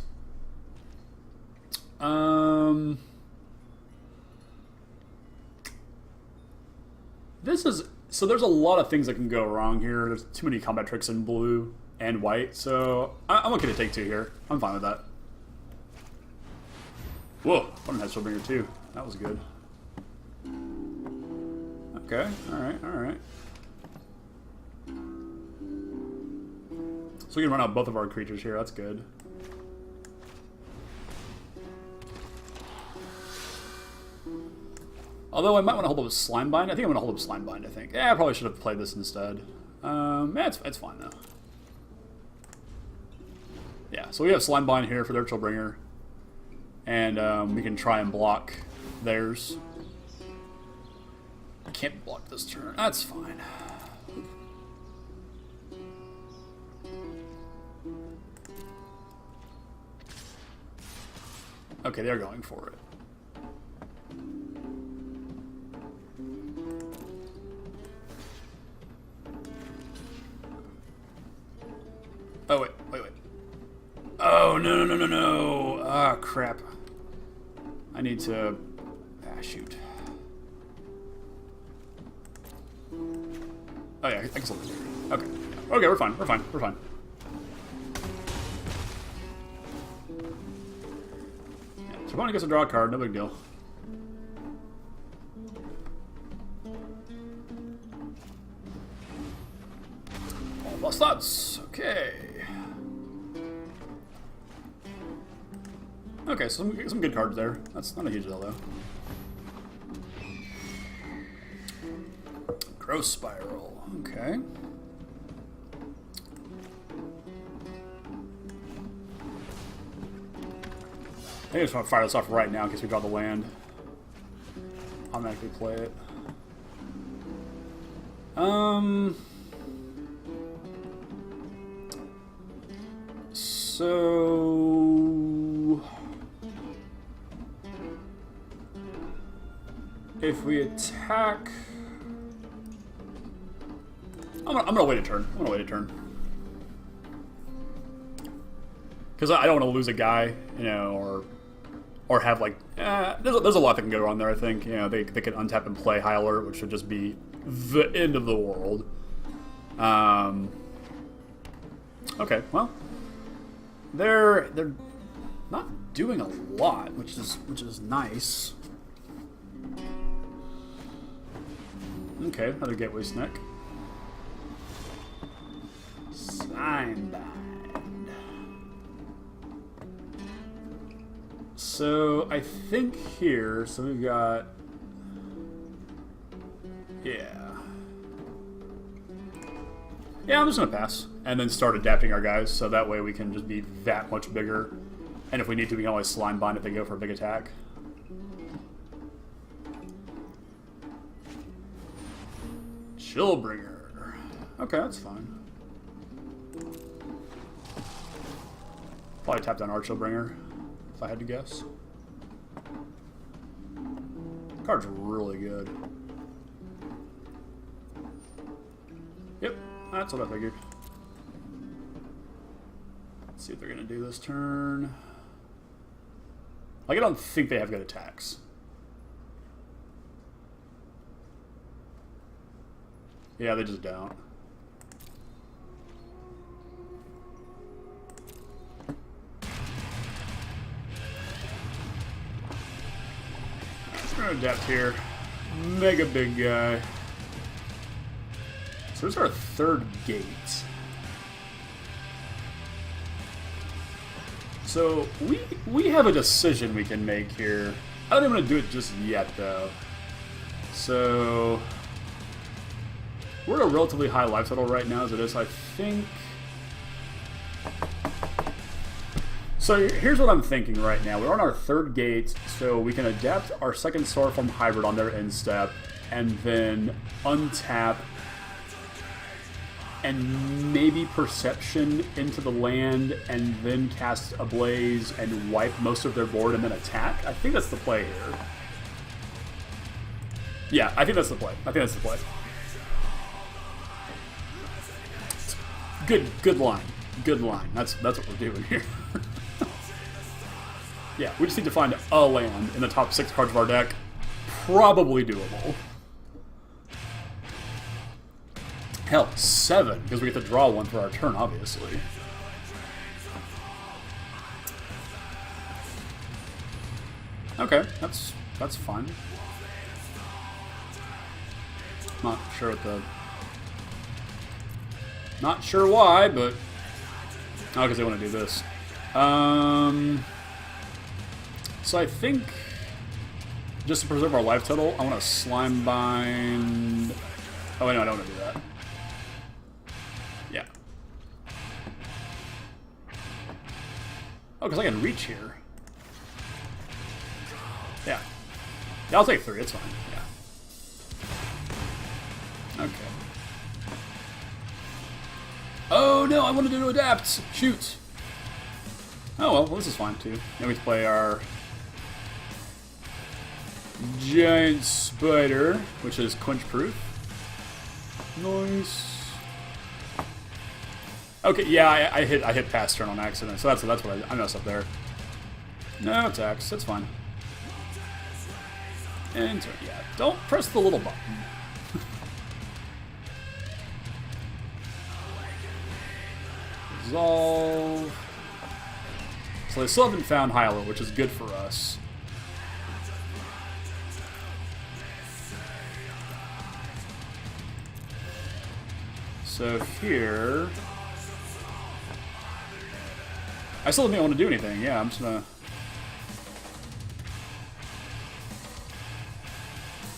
This is... So there's a lot of things that can go wrong here. There's too many combat tricks in blue and white, so I'm okay to take 2 here. I'm fine with that. Whoa, opponent has Shieldbringer too. That was good. Okay, alright, alright. So we can run out both of our creatures here, that's good. Although I might want to hold up with Slimebind. I think I'm going to hold up Slimebind, I think. Yeah, I probably should have played this instead. Yeah, it's fine though. Yeah, so we have Slimebind here for their Chillbringer. And we can try and block theirs. I can't block this turn. That's fine. Okay, they're going for it. Oh, wait. Oh, no. Ah, crap. I need to... Ah, shoot. Oh, yeah, I can still do it. Okay. Okay, we're fine. Yeah, so opponent gets to draw a card, no big deal. All plus thoughts. Okay. Okay, so some good cards there. That's not a huge deal, though. Growth Spiral. Okay. I just want to fire this off right now in case we draw the land. Automatically play it. So... if we attack... I'm gonna wait a turn. Because I don't want to lose a guy, you know, or have like... there's a lot that can go wrong there, I think. You know, they could untap and play High Alert, which would just be the end of the world. Okay, well... they're not doing a lot, which is nice. Okay, another gateway snack. Slime-bind. So I think here, so we've got, yeah, I'm just gonna pass and then start adapting our guys, so that way we can just be that much bigger. And if we need to, we can always slime bind if they go for a big attack. Chillbringer. Okay, that's fine. Probably tap down our Chillbringer, if I had to guess. Card's really good. Yep, that's what I figured. Let's see if they're gonna do this turn. Like, I don't think they have good attacks. Yeah, they just don't. We're gonna adapt here. Mega big guy. So this is our third gate. So we have a decision we can make here. I don't even want to do it just yet though. So we're at a relatively high life total right now as it is, I think. So here's what I'm thinking right now. We're on our third gate, so we can adapt our second Star Form Hybrid on their instep, and then untap and maybe Perception into the land, and then cast a Blaze and wipe most of their board and then attack. I think that's the play here. Yeah, I think that's the play. Good line. Good line. That's what we're doing here. Yeah, we just need to find a land in the top 6 cards of our deck. Probably doable. Hell, 7, because we get to draw one for our turn, obviously. Okay, that's fine. Not sure what the... Not sure why, but... Oh, because they want to do this. So I think, just to preserve our life total, I want to Slime Bind... Oh, wait, no, I don't want to do that. Yeah. Oh, because I can reach here. Yeah. Yeah, I'll take 3, it's fine. Yeah. Okay. Oh, no, I wanted to adapt! Shoot! Oh, well, this is fine, too. Now we play our Giant Spider, which is quench-proof. Nice. Okay, yeah, I hit pass turn on accident, so that's what I messed up there. No attacks, that's fine. And turn, yeah, don't press the little button. Resolve. So they still haven't found Hyla, which is good for us. So here... I still don't want to do anything. Yeah, I'm just gonna...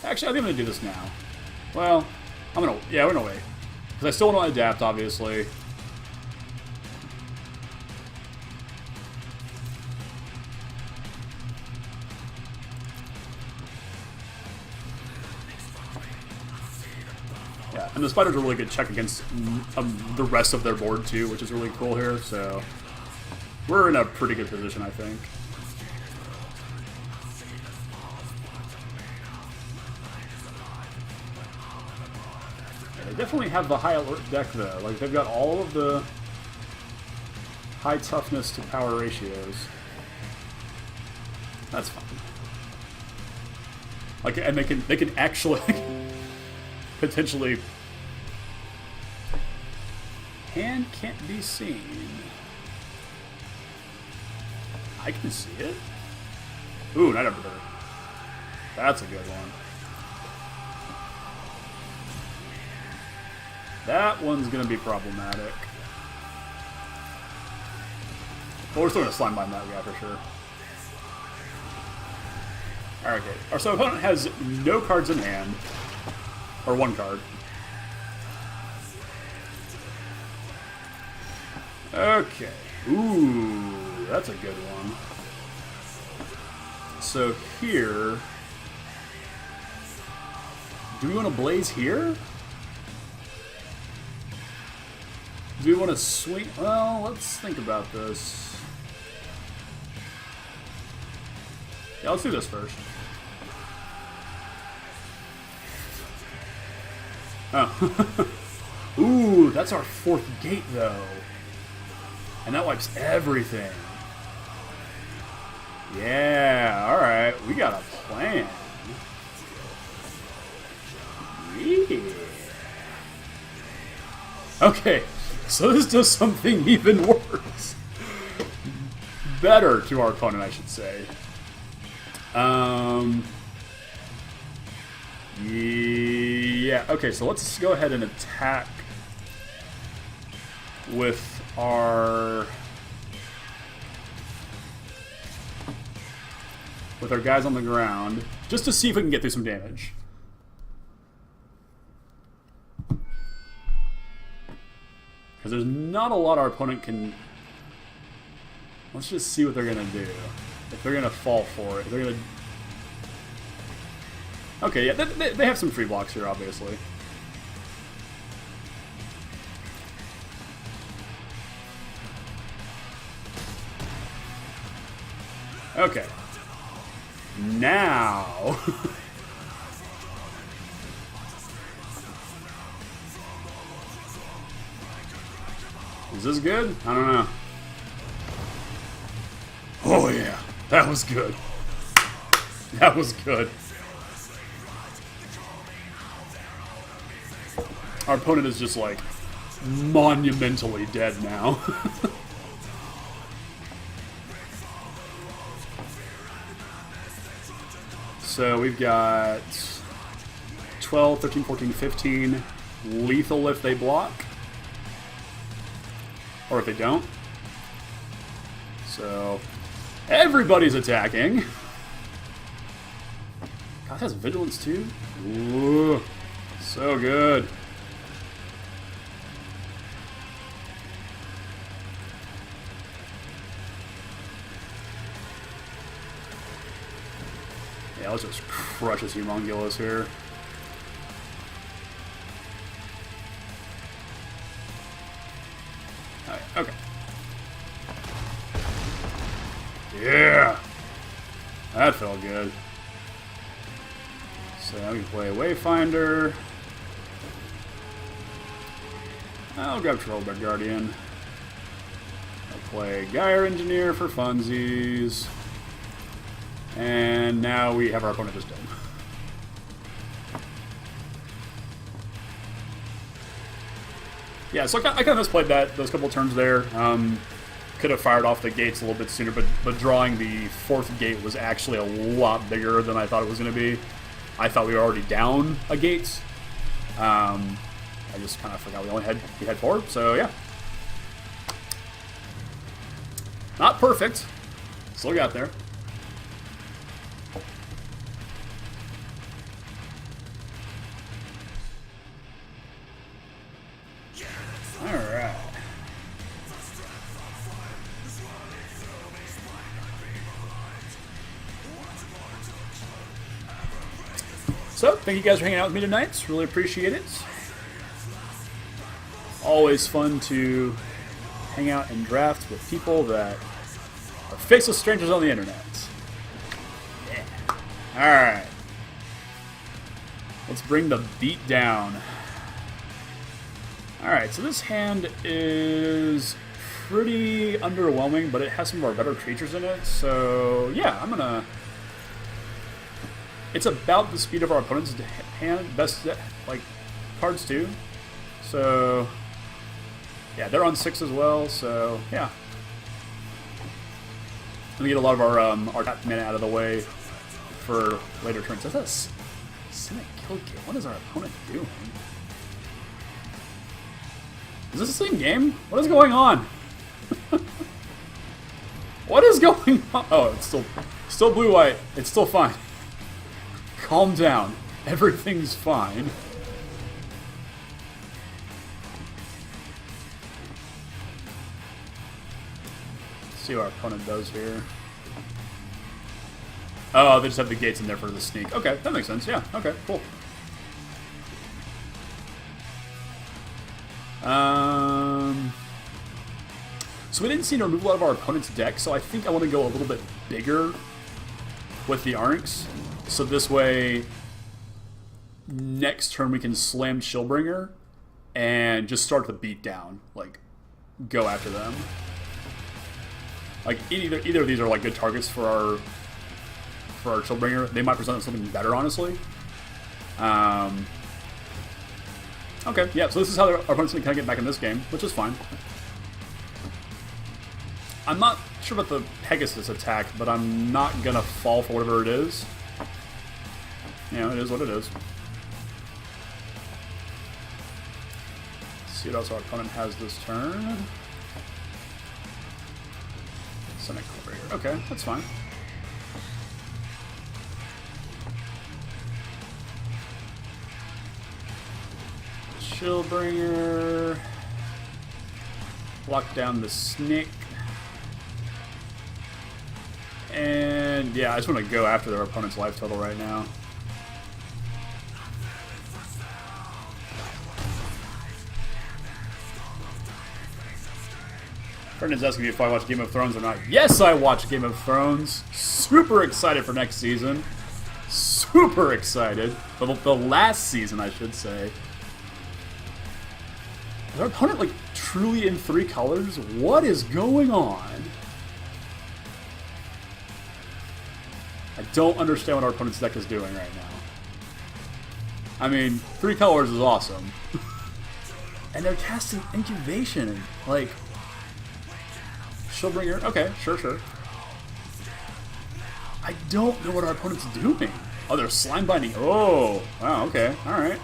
Actually, I think I'm gonna do this now. Well, we're gonna wait. Because I still want to adapt, obviously. Yeah, and the Spider's a really good check against the rest of their board, too, which is really cool here, so... We're in a pretty good position, I think. Yeah, they definitely have the high alert deck, though. Like, they've got all of the high toughness to power ratios. That's fine. Like, and they can actually potentially... Hand can't be seen. I can see it. Ooh, Night Arbiter. That's a good one. That one's going to be problematic. But we're still going to slime by that guy for sure. Alright, okay. Our opponent has no cards in hand. Or one card. Okay. Ooh, that's a good one. So here... Do we want to blaze here? Do we want to swing? Well, let's think about this. Yeah, let's do this first. Oh. Ooh, that's our fourth gate, though. And that wipes everything. Yeah, alright. We got a plan. Yeah. Okay, so this does something even worse. Better to our opponent, I should say. Yeah, okay, so let's go ahead and attack with our guys on the ground, just to see if we can get through some damage. Because there's not a lot our opponent can... Let's just see what they're going to do. If they're going to fall for it. They're going to... Okay, yeah, they have some free blocks here, obviously. Okay. Now... Is this good? I don't know. Oh yeah, that was good. That was good. Our opponent is just like monumentally dead now. So we've got 12, 13, 14, 15 lethal if they block. Or if they don't. So, everybody's attacking. God, it has vigilance too? Ooh, so good. Yeah, let's just crush this Humongulus here. Okay. Yeah! That felt good. So now we can play Wayfinder. I'll grab Trollbear Guardian. I'll play Gyre Engineer for funsies. And now we have our opponent just dead. Yeah, so I kind of misplayed those couple of turns there. Could have fired off the gates a little bit sooner, but drawing the fourth gate was actually a lot bigger than I thought it was going to be. I thought we were already down a gate. I just kind of forgot we had four, so yeah. Not perfect. Still got there. Alright. So, thank you guys for hanging out with me tonight. Really appreciate it. Always fun to hang out and draft with people that are faceless strangers on the internet. Yeah. Alright. Let's bring the beat down. Alright, so this hand is pretty underwhelming, but it has some of our better creatures in it, so yeah, I'm gonna... It's about the speed of our opponent's hand, best, like, cards too. So, yeah, they're on 6 as well, so, yeah. gonna get a lot of our tap mana out of the way for later turns. That's a Cynic kill game. What is our opponent doing? Is this the same game? What is going on? What is going on? Oh, it's still blue-white. It's still fine. Calm down. Everything's fine. Let's see what our opponent does here. Oh, they just have the gates in there for the sneak. Okay, that makes sense. Yeah, okay, cool. So we didn't see to remove a lot of our opponent's deck, so I think I want to go a little bit bigger with the Arcs. So this way, next turn we can slam Chillbringer and just start the beat down. Like, go after them. Like, either of these are like good targets for our Chillbringer. They might present something better, honestly. Okay, yeah, so this is how our opponent's going to kind of get back in this game, which is fine. I'm not sure about the Pegasus attack, but I'm not going to fall for whatever it is. You know, it is what it is. Let's see what else our opponent has this turn. Cynic over here. Okay, that's fine. Chillbringer. Lock down the Snick. And yeah, I just want to go after their opponent's life total right now. Ferdinand's asking me if I watch Game of Thrones or not. Yes, I watch Game of Thrones. Super excited for next season. Super excited. The last season, I should say. Is our opponent, like, truly in 3 colors? What is going on? I don't understand what our opponent's deck is doing right now. I mean, 3 colors is awesome. And they're casting Incubation. Like, Chillbringer. Okay, sure. I don't know what our opponent's doing. Oh, they're Slime Binding. Oh, wow, okay, alright.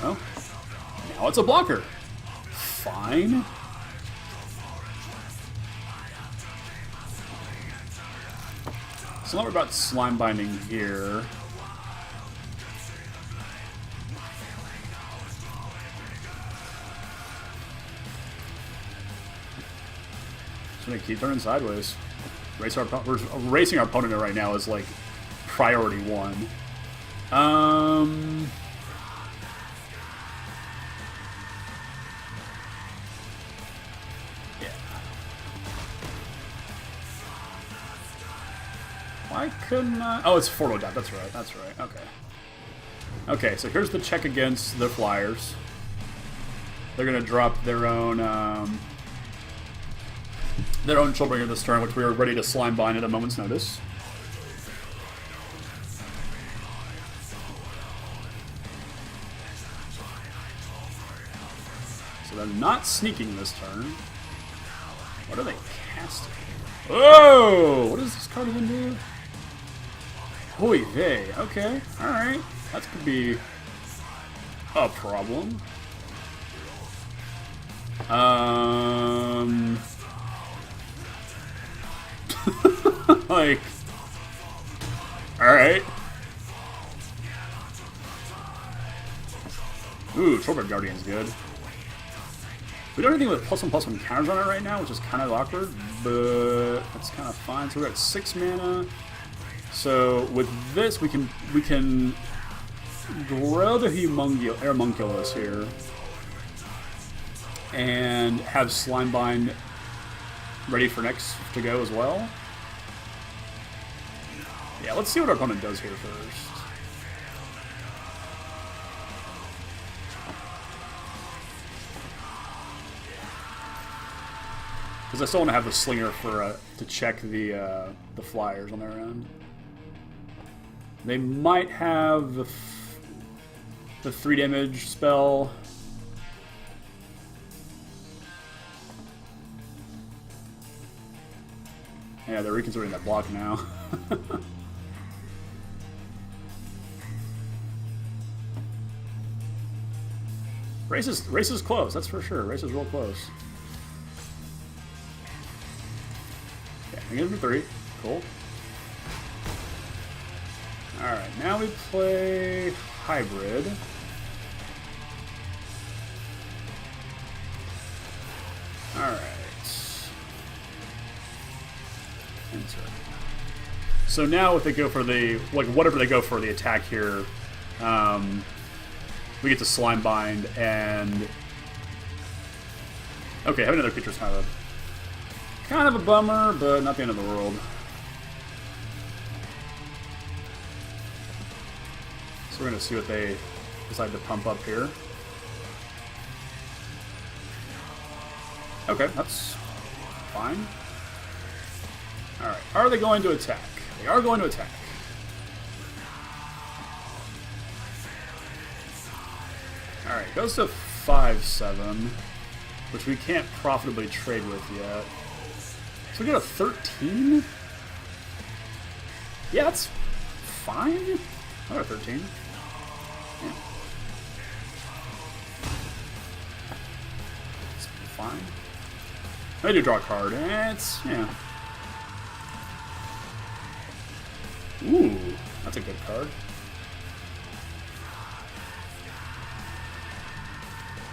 Well, now it's a blocker. Fine. So not worry about Slime Binding here. Just gonna keep turning sideways. We're racing our opponent right now is like priority 1. Yeah. Why couldn't I? Oh, it's Forto Dot. That's right. That's right. Okay. Okay, so here's the check against the Flyers. They're gonna drop their own Chillbringer this turn, which we are ready to Slime Bind at a moment's notice. So they're not sneaking this turn. What are they casting? Oh! What does this card even do? Holy vey. Okay, alright. That could be a problem. Like, alright. Ooh, Trollbeard Guardian's good. We don't have anything with +1/+1 counters on it right now, which is kind of awkward, but that's kind of fine. So we're at 6 mana. So with this, we can grow the Homunculus here and have Slime Bind ready for next to go as well. Yeah, let's see what our opponent does here first. Because I still want to have the Slinger for to check the Flyers on their end. They might have the 3 damage spell. Yeah, they're reconsidering that block now. Race is close, that's for sure. Race is real close. Okay, I get him to 3. Cool. Alright, now we play hybrid. Alright. Enter. So now if they go for the, like, whatever they go for the attack here, we get to Slime Bind, and... Okay, having another creature is kind of a bummer, but not the end of the world. So we're going to see what they decide to pump up here. Okay, that's fine. Alright, are they going to attack? They are going to attack. Alright, goes to 5/7, which we can't profitably trade with yet. So we get a 13? Yeah, that's fine. I got a 13. Yeah. It's fine. I do draw a card. It's, yeah. Ooh, that's a good card.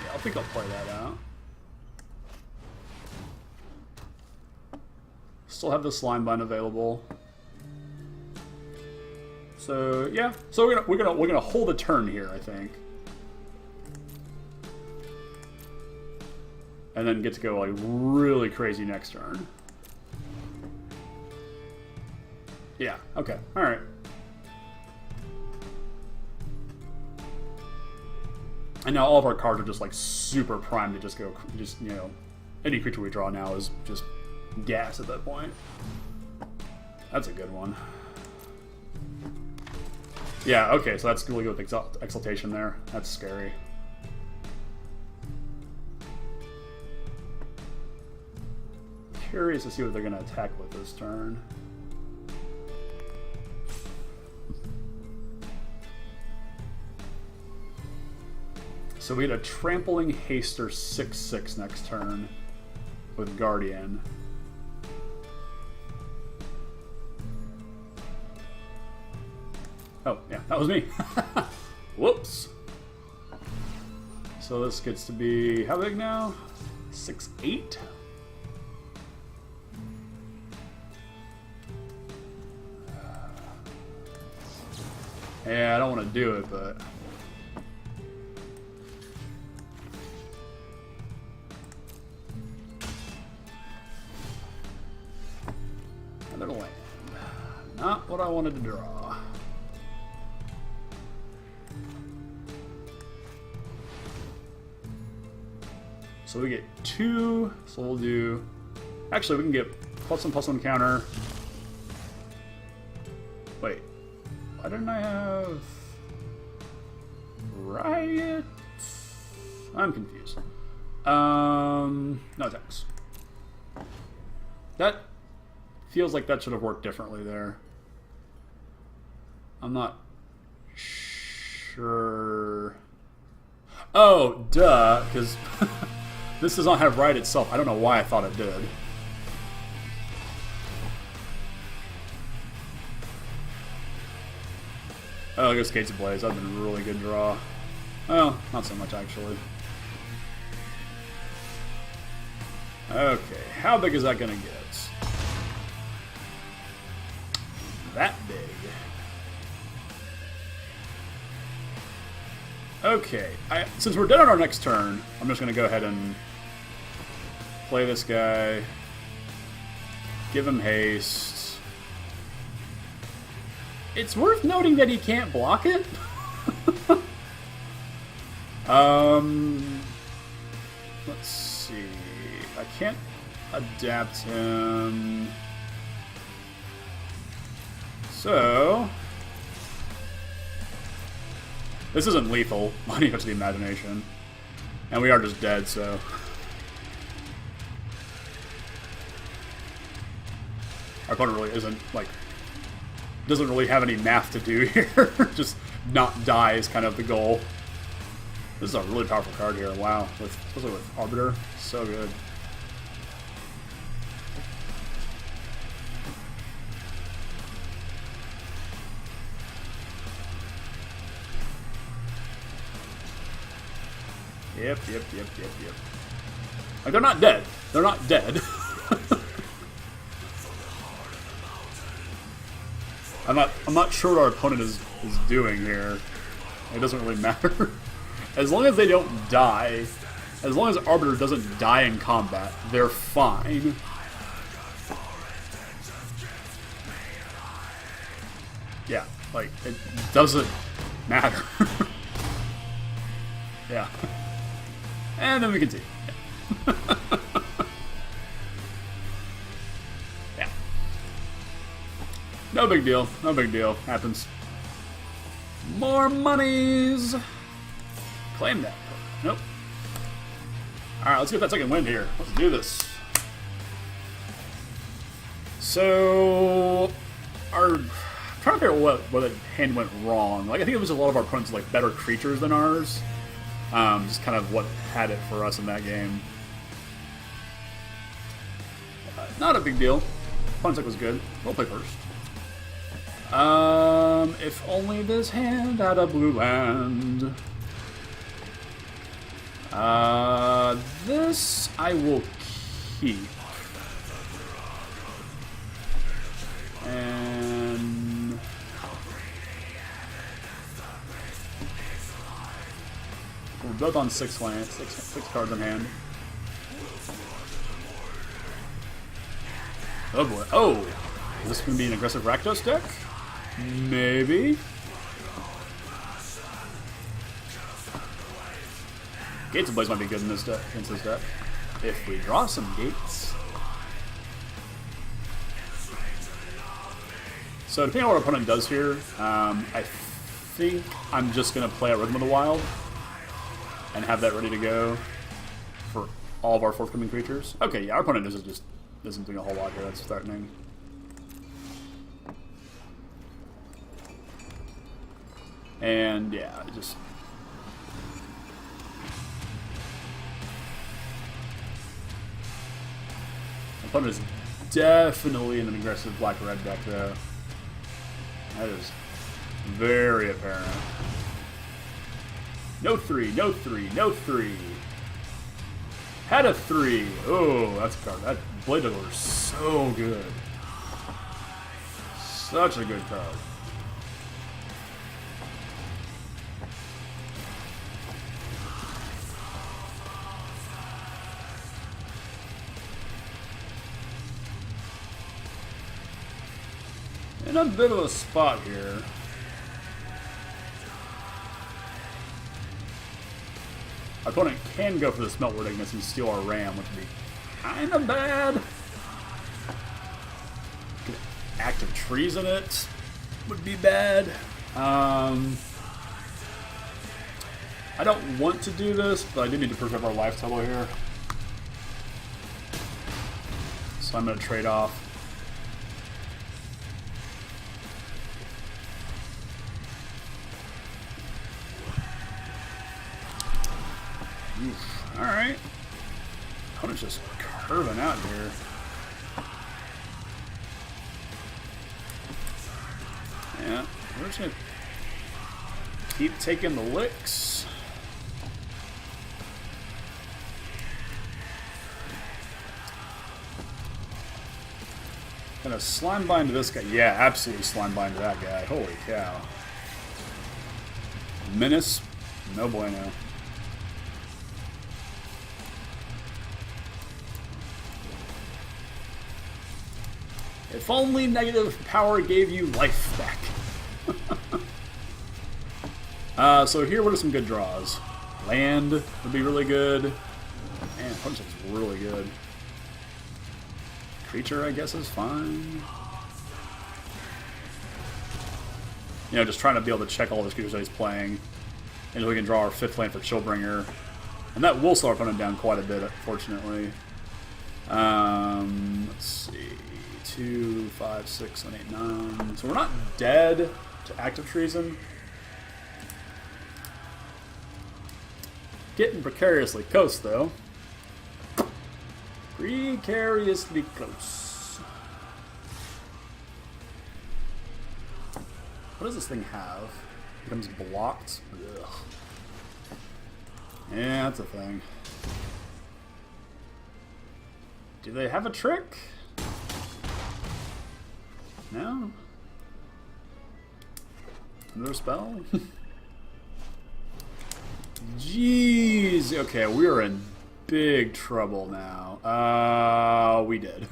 Yeah, I think I'll play that out. Still have the Slime Bind available. So yeah, so we're gonna hold a turn here, I think, and then get to go like really crazy next turn. Yeah. Okay. All right. And now all of our cards are just like super primed to just go, you know, any creature we draw now is just gas at that point. That's a good one. Yeah, okay, so that's really good with Exaltation there. That's scary. Curious to see what they're going to attack with this turn. So we get a Trampling Haster 6/6 next turn with Guardian. Oh, yeah, that was me. Whoops. So this gets to be, how big now? 6/8? Yeah, I don't want to do it, but... Another land. Not what I wanted to draw. So we get 2, so we'll do... Actually, we can get +1/+1 counter. Wait. Why didn't I have... Riot? I'm confused. No attacks. That feels like that should have worked differently there. I'm not sure... Oh, duh, because... This does not have Riot itself. I don't know why I thought it did. Oh, it goes Gates of Blaze. That'd been a really good draw. Well, not so much, actually. Okay, how big is that going to get? That big. Okay, since we're done on our next turn, I'm just going to go ahead and play this guy, give him haste. It's worth noting that he can't block it. Let's see. I can't adapt him. So... This isn't lethal, money to the imagination. And we are just dead, so... Our opponent really isn't, like, doesn't really have any math to do here. Just not die is kind of the goal. This is a really powerful card here. Wow, especially with Arbiter, so good. Yep. Like, they're not dead. They're not dead. I'm not sure what our opponent is doing here. It doesn't really matter. As long as they don't die, as long as Arbiter doesn't die in combat, they're fine. Yeah, like, it doesn't matter. Yeah. And then we continue. Yeah. Yeah. No big deal. No big deal. Happens. More monies! Claim that. Nope. Alright, let's get that second win here. Let's do this. So, I'm trying to figure out what the hand went wrong. Like, I think it was a lot of our opponents like better creatures than ours. Just kind of what had it for us in that game. Not a big deal. Opponent's deck was good. We'll play first. If only this hand had a blue land. This I will keep. And we're both on 6 lands, six cards in hand. Oh boy. Oh! Is this going to be an aggressive Rakdos deck? Maybe. Gates of Blaze might be good in this deck, against this deck. If we draw some gates. So depending on what our opponent does here, I think I'm just going to play out Rhythm of the Wild and have that ready to go for all of our forthcoming creatures. Okay, yeah, our opponent isn't doing a whole lot here. That's threatening. And yeah, just opponent is definitely in an aggressive black-red deck, though. That is very apparent. No 3, no 3, no 3. Had a 3. Oh, that's a card. That Blade Juggler is so good. Such a good card. In a bit of a spot here. Our opponent can go for the Smeltward Ignis and steal our Ram, which would be kind of bad. Could active treason it would be bad. I don't want to do this, but I do need to preserve our life total here. So I'm going to trade off. Alright. Opponent's just curving out here. Yeah, we're just gonna keep taking the licks. Gonna slime bind to this guy. Yeah, absolutely slime bind to that guy. Holy cow. Menace? No bueno. If only negative power gave you life back. So here, what are some good draws? Land would be really good. Man, Punch is really good. Creature, I guess, is fine. You know, just trying to be able to check all the creatures that he's playing. And we can draw our 5th land for Chillbringer. And that will slow our opponent down quite a bit, fortunately. Let's see. 2, 5, 6, 7, 8, 9. So we're not dead to active treason. Getting precariously close, though. Precariously close. What does this thing have? It becomes blocked. Ugh. Yeah, that's a thing. Do they have a trick? No? Another spell? Jeez. Okay, we're in big trouble now. We did.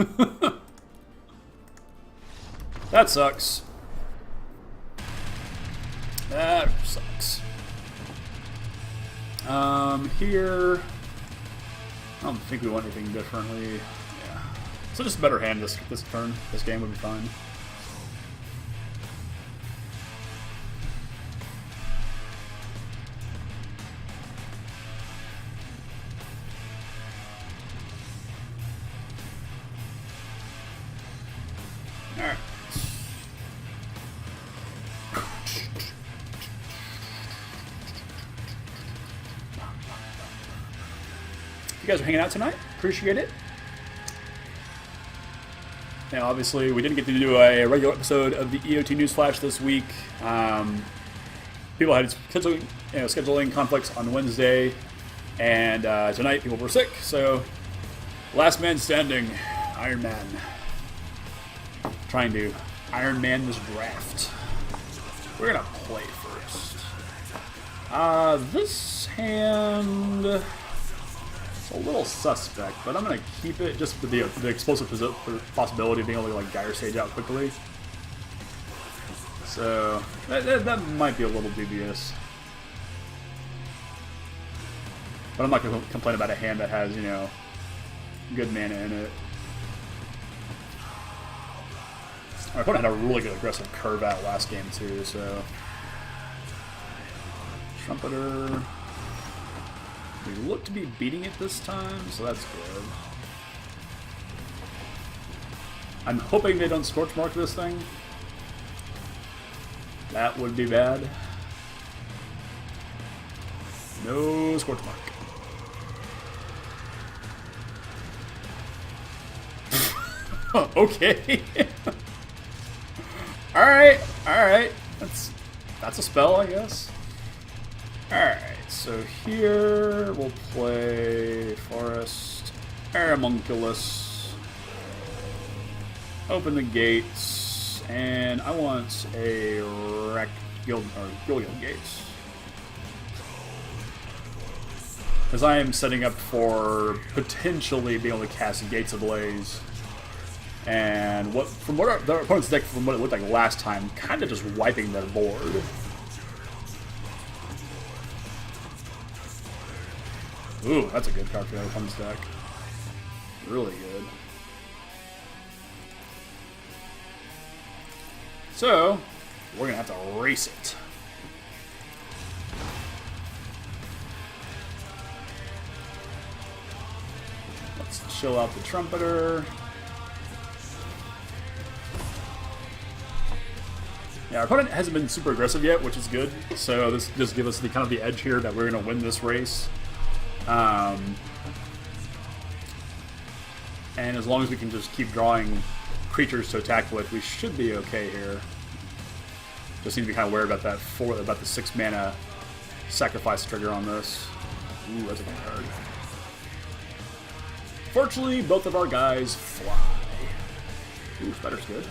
That sucks. That sucks. Here... I don't think we want anything differently. Yeah. So just a better hand this turn. This game would be fine. Alright. You guys are hanging out tonight. Appreciate it. Now, obviously, we didn't get to do a regular episode of the EOT News Flash this week. People had scheduling conflicts on Wednesday, and tonight people were sick. So, last man standing, Iron Man, trying to Iron Man this draft. We're gonna play first. This hand. A little suspect, but I'm gonna keep it just with the explosive possibility of being able to like Gyre Sage out quickly. So that might be a little dubious, but I'm not gonna complain about a hand that has, you know, good mana in it. My opponent had a really good aggressive curve out last game too, so Trumpeter. We look to be beating it this time, so that's good. I'm hoping they don't Scorch Mark this thing. That would be bad. No Scorch Mark. Okay. Alright, alright. That's a spell, I guess. Alright. So here we'll play Forest, Aramunculus, open the gates, and I want a Gilgal Gates. Because I am setting up for potentially being able to cast Gates Ablaze. And from what the opponent's deck, from what it looked like last time, kind of just wiping their board. Ooh, that's a good card for the opponent's deck. Really good. So, we're gonna have to race it. Let's chill out the Trumpeter. Yeah, our opponent hasn't been super aggressive yet, which is good. So this just gives us the kind of the edge here that we're gonna win this race. And as long as we can just keep drawing creatures to attack with, we should be okay here. Just need to be kind of worried about that about the 6 mana sacrifice trigger on this. Ooh, that's a good card. Fortunately, both of our guys fly. Ooh, Spetter's good.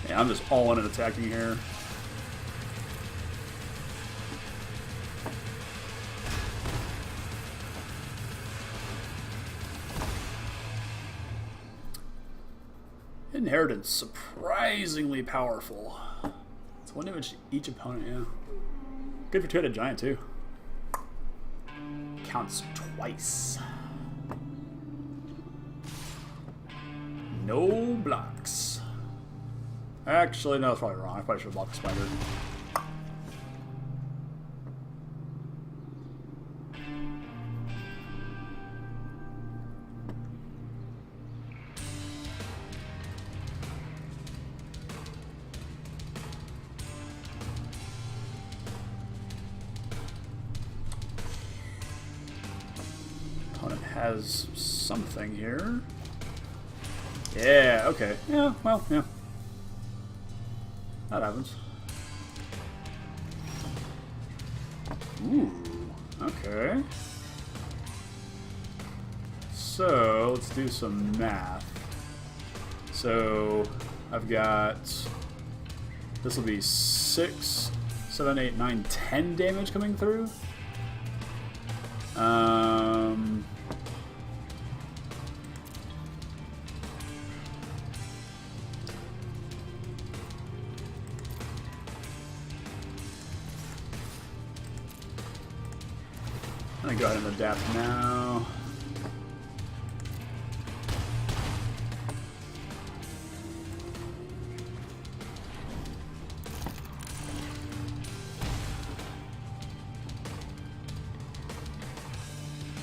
Yeah, I'm just all in and attacking here. Inheritance, surprisingly powerful. It's 1 damage to each opponent, yeah. Good for 2-headed giant, too. Counts twice. No blocks. Actually, no, that's probably wrong. I probably should have blocked the spider. Opponent has something here. Yeah, okay. Yeah, well, yeah. That happens. Ooh, okay. So, let's do some math. So, I've got... This will be 6, 7, 8, 9, 10 damage coming through. I'm gonna go ahead and adapt now.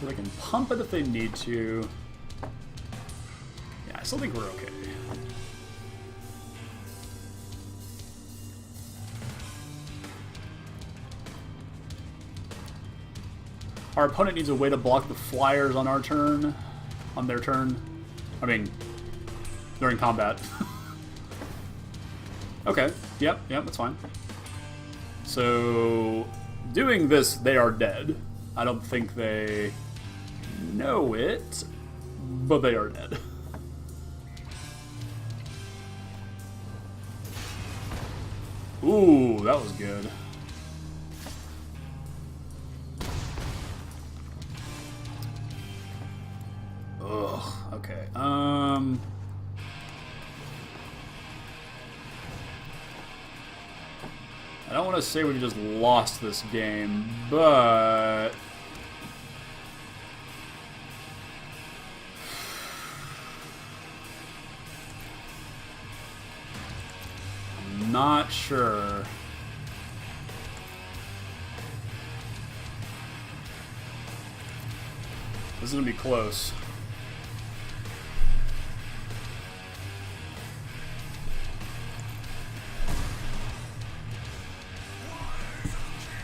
So they can pump it if they need to. Yeah, I still think we're okay. Our opponent needs a way to block the flyers on our turn. On their turn. I mean, during combat. Okay, yep, that's fine. So, doing this, they are dead. I don't think they know it, but they are dead. Ooh, that was good. Ugh, okay. I don't want to say we just lost this game, but... I'm not sure. This is going to be close.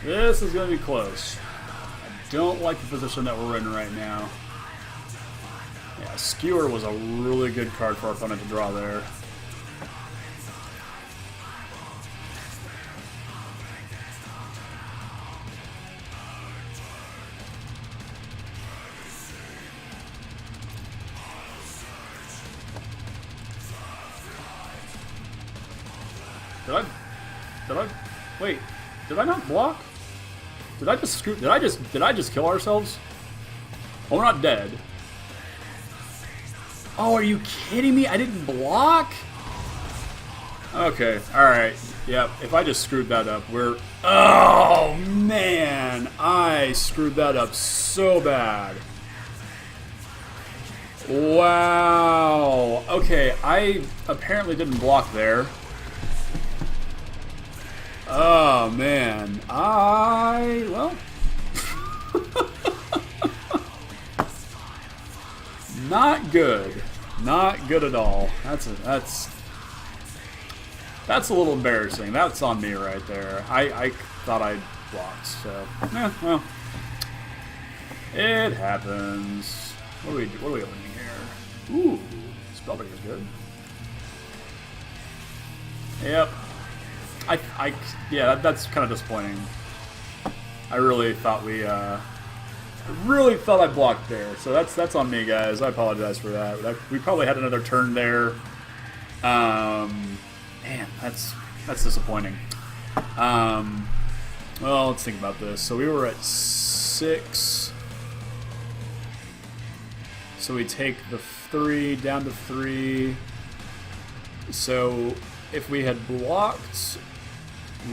This is going to be close. I don't like the position that we're in right now. Yeah, Skewer was a really good card for our opponent to draw there. Wait, did I not block? Did I just screw? Did I just kill ourselves? Oh, we're not dead. Oh, are you kidding me? I didn't block? Okay, alright. Yep, if I just screwed that up, we're... Oh, man! I screwed that up so bad. Wow. Okay, I apparently didn't block there. Oh, man. Well... Not good. Not good at all. That's a little embarrassing. That's on me right there. I thought I blocked, so... well. It happens. What are we opening here? Ooh, Spellbreaker's good. Yep. Yeah, that's kind of disappointing. I really thought I blocked there, so that's on me, guys. I apologize for that. We probably had another turn there. Man, that's disappointing. Well, let's think about this. So we were at 6. So we take the 3 down to 3. So if we had blocked,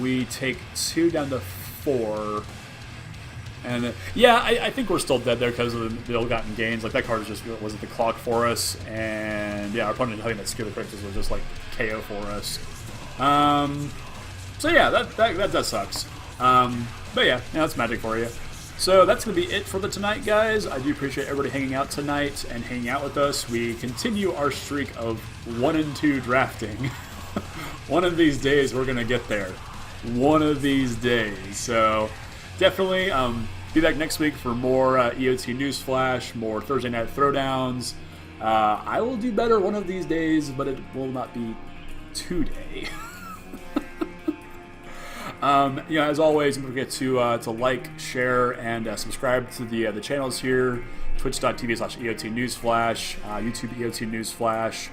we take 2 down to 4. And yeah, I think we're still dead there because of the ill-gotten gains. Like, that card was at the clock for us, and yeah, our opponent having that skill of practice was just like KO for us. So yeah, that sucks. But yeah, that's Magic for you. So that's going to be it for the tonight, guys. I do appreciate everybody hanging out tonight and hanging out with us. We continue our streak of 1 and 2 drafting. One of these days we're going to get there. One of these days. So definitely be back next week for more EOT News Flash, more Thursday Night Throwdowns. I will do better one of these days, but it will not be today. As always, don't forget to like, share, and subscribe to the channels here. Twitch.tv/EOT Newsflash, YouTube EOT Newsflash.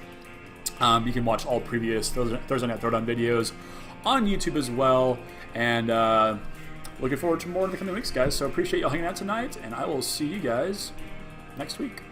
You can watch all previous Thursday Night Throwdown videos on YouTube as well. And looking forward to more in the coming weeks, guys. So appreciate y'all hanging out tonight, and I will see you guys next week.